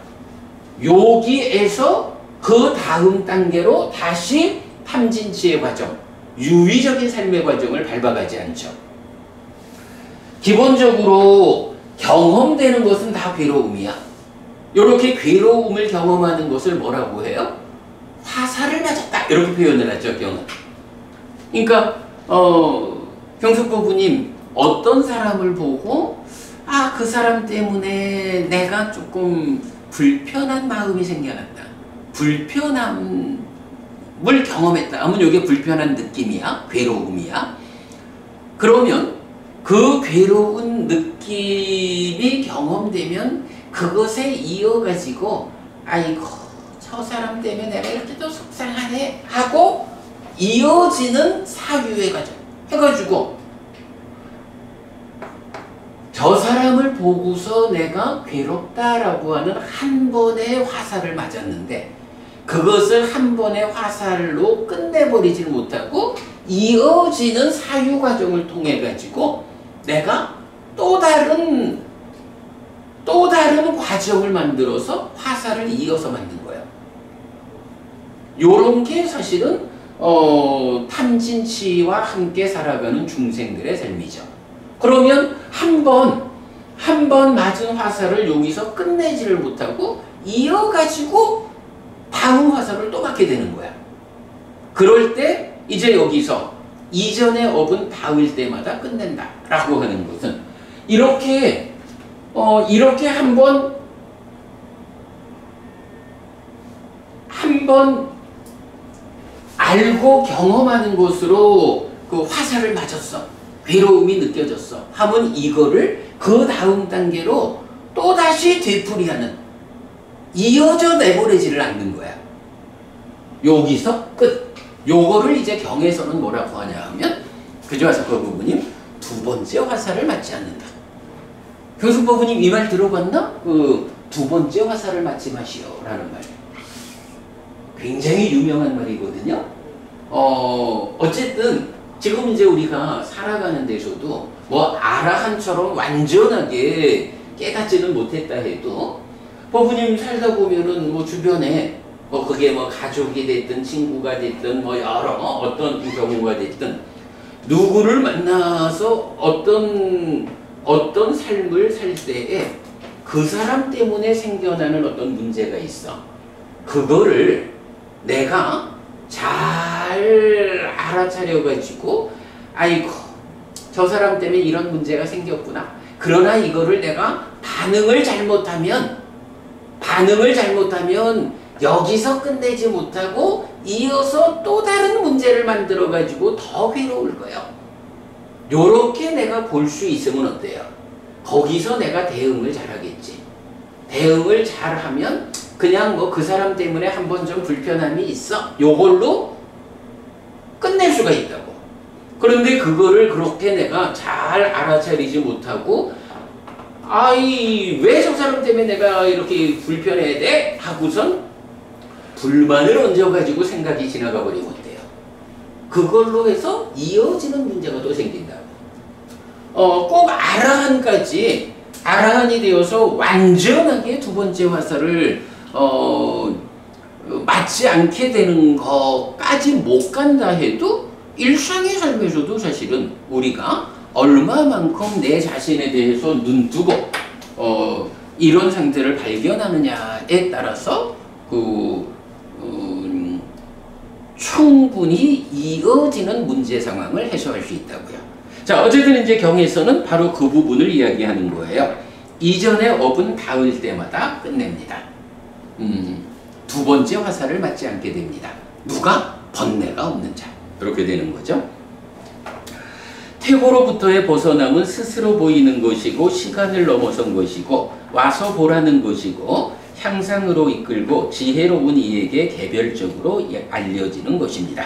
여기에서 그 다음 단계로 다시 탐진치의 과정, 유의적인 삶의 과정을 밟아가지 않죠. 기본적으로 경험되는 것은 다 괴로움이야. 이렇게 괴로움을 경험하는 것을 뭐라고 해요? 화살을 맞았다 이렇게 표현을 하죠. 경은. 그러니까 경숙부부님 어떤 사람을 보고 아, 그 사람 때문에 내가 조금 불편한 마음이 생겨났다. 불편함을 경험했다. 하면 이게 불편한 느낌이야? 괴로움이야? 그러면 그 괴로운 느낌이 경험되면 그것에 이어가지고 아이고 저 사람 때문에 내가 이렇게 또 속상하네 하고 이어지는 사유의 과정 해가지고 저 사람을 보고서 내가 괴롭다라고 하는 한 번의 화살을 맞았는데 그것을 한 번의 화살로 끝내버리질 못하고 이어지는 사유 과정을 통해 가지고 내가 또 다른 과정을 만들어서 화살을 이어서 만든 거예요. 요런 게 사실은 탐진치와 함께 살아가는 중생들의 삶이죠. 그러면 한 번 맞은 화살을 여기서 끝내지를 못하고 이어가지고 다음 화살을 또 맞게 되는 거야. 그럴 때 이제 여기서 이전의 업은 닿을 때마다 끝낸다 라고 하는 것은 이렇게 한 번 알고 경험하는 것으로 그 화살을 맞았어. 괴로움이 느껴졌어. 하면 이거를 그 다음 단계로 또다시 되풀이하는 이어져 내보내지를 않는 거야. 여기서 끝. 요거를 이제 경에서는 뭐라고 하냐 하면 그저와서 그 부부님 두 번째 화살을 맞지 않는다. 교수법부님 이 말 들어봤나? 그 두 번째 화살을 맞지 마시오 라는 말. 굉장히 유명한 말이거든요. 어쨌든 지금 이제 우리가 살아가는 데서도 뭐 아라한처럼 완전하게 깨닫지는 못했다 해도 법부님 살다 보면은 뭐 주변에 뭐 그게 뭐 가족이 됐든 친구가 됐든 뭐 여러 어떤 경우가 됐든 누구를 만나서 어떤 삶을 살 때에 그 사람 때문에 생겨나는 어떤 문제가 있어. 그거를 내가 잘 알아차려가지고 아이고 저 사람 때문에 이런 문제가 생겼구나. 그러나 이거를 내가 반응을 잘못하면 여기서 끝내지 못하고 이어서 또 다른 문제를 만들어가지고 더 괴로울 거예요. 요렇게 내가 볼 수 있으면 어때요? 거기서 내가 대응을 잘하겠지. 대응을 잘하면 그냥 뭐 그 사람 때문에 한번 좀 불편함이 있어. 요걸로 끝낼 수가 있다고. 그런데 그거를 그렇게 내가 잘 알아차리지 못하고 왜 저 사람 때문에 내가 이렇게 불편해야 돼? 하고선 불만을 얹어가지고 생각이 지나가 버리면 어때요? 그걸로 해서 이어지는 문제가 또 생긴다고. 꼭 아라한이 되어서 완전하게 두 번째 화살을 맞지 않게 되는 것까지 못 간다 해도 일상의 삶에서도 사실은 우리가 얼마만큼 내 자신에 대해서 눈두고 이런 상태를 발견하느냐에 따라서 충분히 이어지는 문제 상황을 해소할 수 있다고요. 자, 어쨌든 이제 경에서는 바로 그 부분을 이야기하는 거예요. 이전의 업은 닿을 때마다 끝냅니다. 두 번째 화살을 맞지 않게 됩니다. 누가? 번뇌가 없는 자. 그렇게 되는 거죠. 태고로부터의 벗어남은 스스로 보이는 것이고 시간을 넘어선 것이고 와서 보라는 것이고 향상으로 이끌고 지혜로운 이에게 개별적으로 알려지는 것입니다.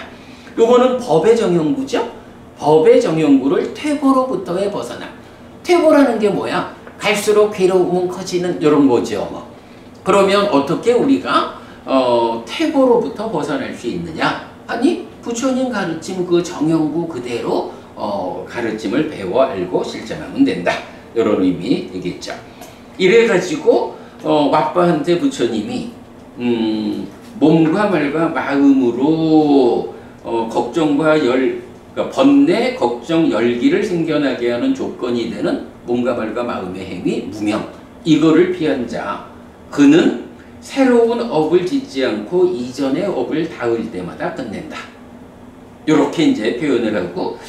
요거는 법의 정형구죠. 법의 정형구를 퇴보로부터의 벗어남. 퇴보라는 게 뭐야? 갈수록 괴로움은 커지는 이런 거죠. 그러면 어떻게 우리가 퇴보로부터 벗어날 수 있느냐? 아니 부처님 가르침 그 정형구 그대로 가르침을 배워 알고 실천하면 된다. 이런 의미 되겠죠. 이래가지고 왓바한테 부처님이 몸과 말과 마음으로 걱정과 그러니까 번뇌, 걱정, 열기를 생겨나게 하는 조건이 되는 몸과 말과 마음의 행위, 무명. 이거를 피한 자, 그는 새로운 업을 짓지 않고 이전의 업을 닿을 때마다 끝낸다. 이렇게 이제 표현을 하고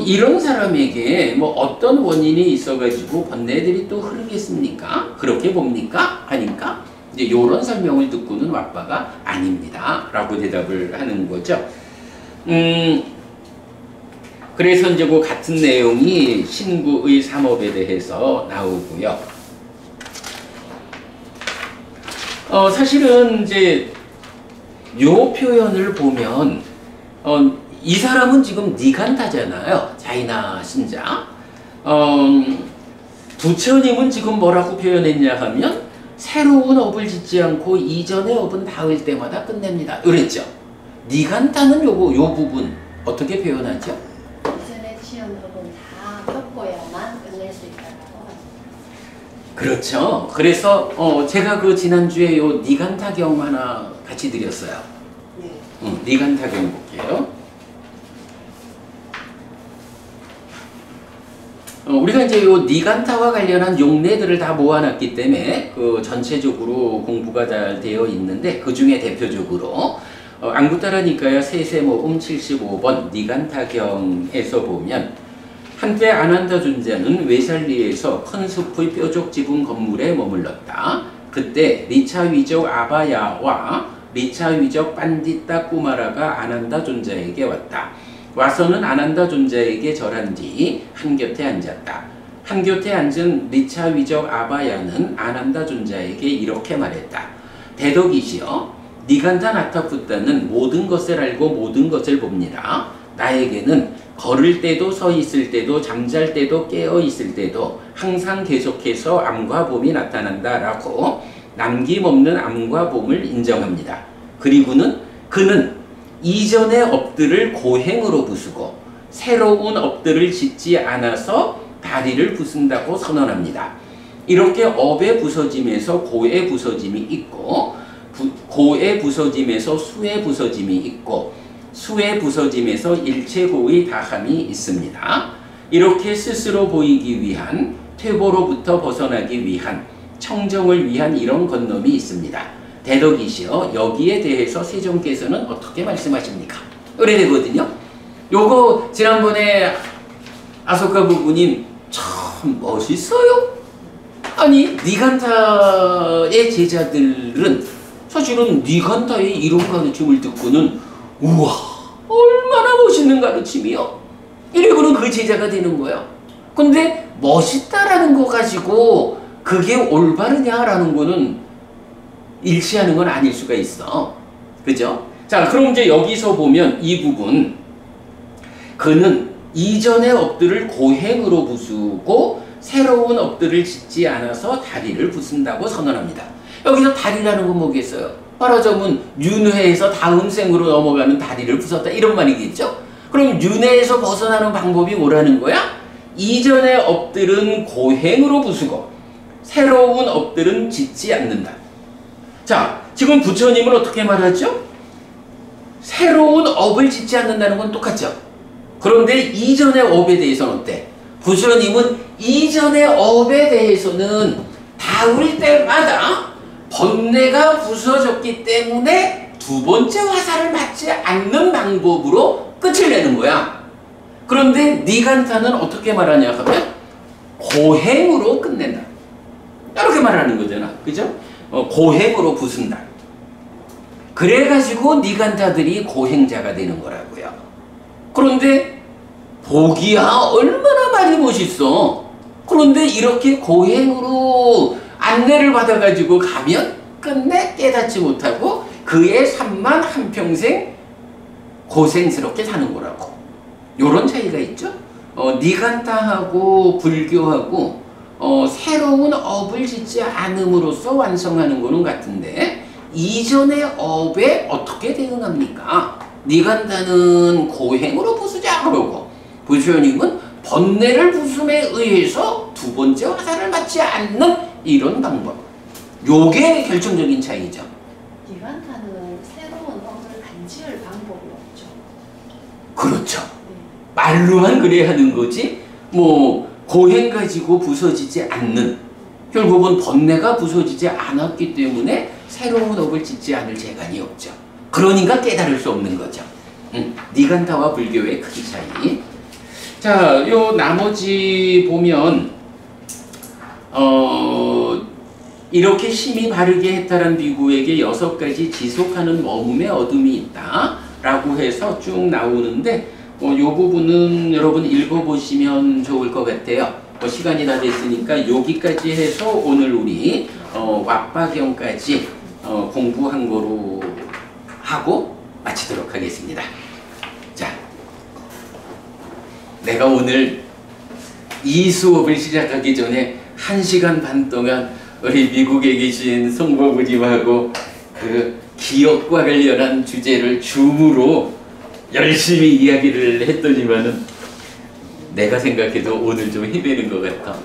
이런 사람에게 뭐 어떤 원인이 있어가지고 번뇌들이 또 흐르겠습니까? 그렇게 봅니까? 하니까 이제 이런 설명을 듣고는 왁바가 아닙니다 라고 대답을 하는 거죠. 그래서 이제 그 같은 내용이 신구의 삼업에 대해서 나오고요. 사실은 이제 요 표현을 보면 이 사람은 지금 니간타잖아요. 자이나 신자. 부처님은 지금 뭐라고 표현했냐 하면 새로운 업을 짓지 않고 이전의 업은 닿을 때마다 끝냅니다. 그랬죠. 니간타는 요 부분 어떻게 표현하죠? 이전에 지은 업은 다 겪어야만 끝낼 수 있다고 합니다. 그렇죠. 그래서 제가 그 지난주에 요 니간타경 하나 같이 드렸어요. 네. 니간타경 볼게요. 우리가 이제 요 니간타와 관련한 용례들을 다 모아놨기 때문에 그 전체적으로 공부가 잘 되어 있는데 그 중에 대표적으로 앙구타라니까야 세세모음 75번 니간타경에서 보면 한때 아난다 존자는 외살리에서 큰 숲의 뾰족 지붕 건물에 머물렀다. 그때 리차위족 아바야와 리차위족 판디타 꾸마라가 아난다 존자에게 왔다. 와서는 아난다 존자에게 절한 뒤 한곁에 앉았다. 한곁에 앉은 리차위족 아바야는 아난다 존자에게 이렇게 말했다. 대덕이시여, 니간타 나타푸타는 모든 것을 알고 모든 것을 봅니다. 나에게는 걸을 때도 서 있을 때도 잠잘 때도 깨어 있을 때도 항상 계속해서 암과 봄이 나타난다 라고 남김없는 암과 봄을 인정합니다. 그리고는 그는 이전의 업들을 고행으로 부수고 새로운 업들을 짓지 않아서 다리를 부순다고 선언합니다. 이렇게 업의 부서짐에서 고의 부서짐이 있고 고의 부서짐에서 수의 부서짐이 있고 수의 부서짐에서 일체고의 다함이 있습니다. 이렇게 스스로 보이기 위한 퇴보로부터 벗어나기 위한 청정을 위한 이런 건너이 있습니다. 대덕이시여, 여기에 대해서 세종께서는 어떻게 말씀하십니까? 그래 되거든요. 요거 지난번에 아소카 부부님 참 멋있어요. 아니 니간타의 제자들은 사실은 니간타의 이런 가르침을 듣고는 우와 얼마나 멋있는 가르침이요. 이래고는 그 제자가 되는 거예요. 근데 멋있다라는 거 가지고 그게 올바르냐라는 거는 일치하는 건 아닐 수가 있어. 그죠? 자, 그럼 이제 여기서 보면 이 부분 그는 이전의 업들을 고행으로 부수고 새로운 업들을 짓지 않아서 다리를 부순다고 선언합니다. 여기서 다리라는 건 뭐겠어요? 말하자면 윤회에서 다음 생으로 넘어가는 다리를 부쉈다 이런 말이겠죠? 그럼 윤회에서 벗어나는 방법이 뭐라는 거야? 이전의 업들은 고행으로 부수고 새로운 업들은 짓지 않는다. 자, 지금 부처님은 어떻게 말하죠? 새로운 업을 짓지 않는다는 건 똑같죠? 그런데 이전의 업에 대해서는 어때? 부처님은 이전의 업에 대해서는 닿을 때마다 번뇌가 부서졌기 때문에 두 번째 화살을 맞지 않는 방법으로 끝을 내는 거야. 그런데 니간타는 어떻게 말하냐 하면 고행으로 끝낸다. 이렇게 말하는 거잖아. 그죠? 고행으로 부순다. 그래가지고 니간타들이 고행자가 되는 거라고요. 그런데 보기야 얼마나 많이 멋있어. 그런데 이렇게 고행으로 안내를 받아가지고 가면 끝내 깨닫지 못하고 그의 삶만 한평생 고생스럽게 사는 거라고. 요런 차이가 있죠. 니간타하고 불교하고 새로운 업을 짓지 않음으로써 완성하는 거는 같은데 이전의 업에 어떻게 대응합니까? 니간타는 고행으로 부수자 그러고 부처님은 번뇌를 부숨에 의해서 두 번째 화살을 맞지 않는 이런 방법. 요게 결정적인 차이죠. 니간타는 새로운 업을 간지을 방법이 없죠. 그렇죠. 말로만 그래야 하는 거지 뭐 고행 가지고 부서지지 않는, 결국은 번뇌가 부서지지 않았기 때문에 새로운 업을 짓지 않을 재간이 없죠. 그러니까 깨달을 수 없는 거죠. 니간타와 불교의 큰 차이. 자, 요 나머지 보면 이렇게 힘이 바르게 했다란 비구에게 6가지 지속하는 머금의 어둠이 있다 라고 해서 쭉 나오는데 요 부분은 여러분 읽어보시면 좋을 것 같아요. 시간이 다 됐으니까 여기까지 해서 오늘 우리 왁바경까지 공부한 거로 하고 마치도록 하겠습니다. 자, 내가 오늘 이 수업을 시작하기 전에 1시간 반 동안 우리 미국에 계신 송보부님하고 그 기억과 관련한 주제를 줌으로 열심히 이야기를 했더니만은 내가 생각해도 오늘 좀 헤매는 것 같아.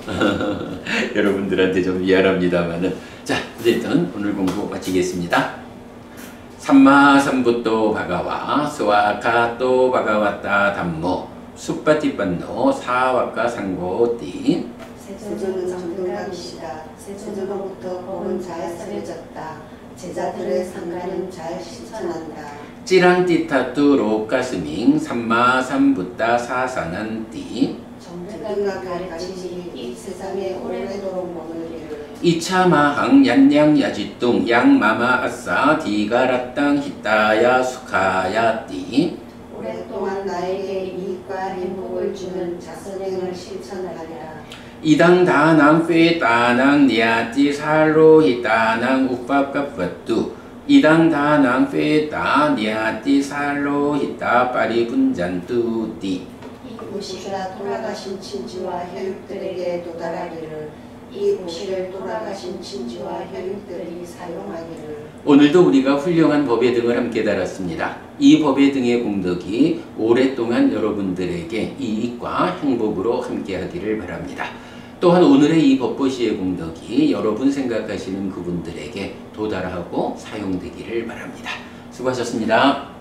여러분들한테 좀 미안합니다만은. 자, 어쨌든 오늘 공부 마치겠습니다. 삼마삼부토 바가와 스와카토 바가와타 담모 수빠티빤노 사와카 상고띠. 세조는 정등감이시다. 세조로부터 복은 잘 서려졌다. 제자들의 상가는 잘 실천한다. 찌랑띠타뚜 로까스밍 삼마삼부따 사사난띠. 정등감 가르치니 이 세상에 오래도록 머물기를. 이차마항 얀양야지뚱 양마마 아싸 디가라땅 히타야 수카야띠. 오랫동안 나에게 이익과 행복을 주는 자선행을 실천하리라. 이당다낭 페따낭 니아띠 살로 히타낭 우빠까빠뚜. 이당다낭 페따 니아띠 살로 히타 빠리분잔뚜띠. 이 고시가 돌아가신 친지와 혈육들에게 도달하기를. 이 고시를 돌아가신 친지와 혈육들이 사용하기를. 오늘도 우리가 훌륭한 법의 등을 함께 달았습니다. 이 법의 등의 공덕이 오랫동안 여러분들에게 이익과 행복으로 함께 하기를 바랍니다. 또한 오늘의 이 법보시의 공덕이 여러분 생각하시는 그분들에게 도달하고 사용되기를 바랍니다. 수고하셨습니다.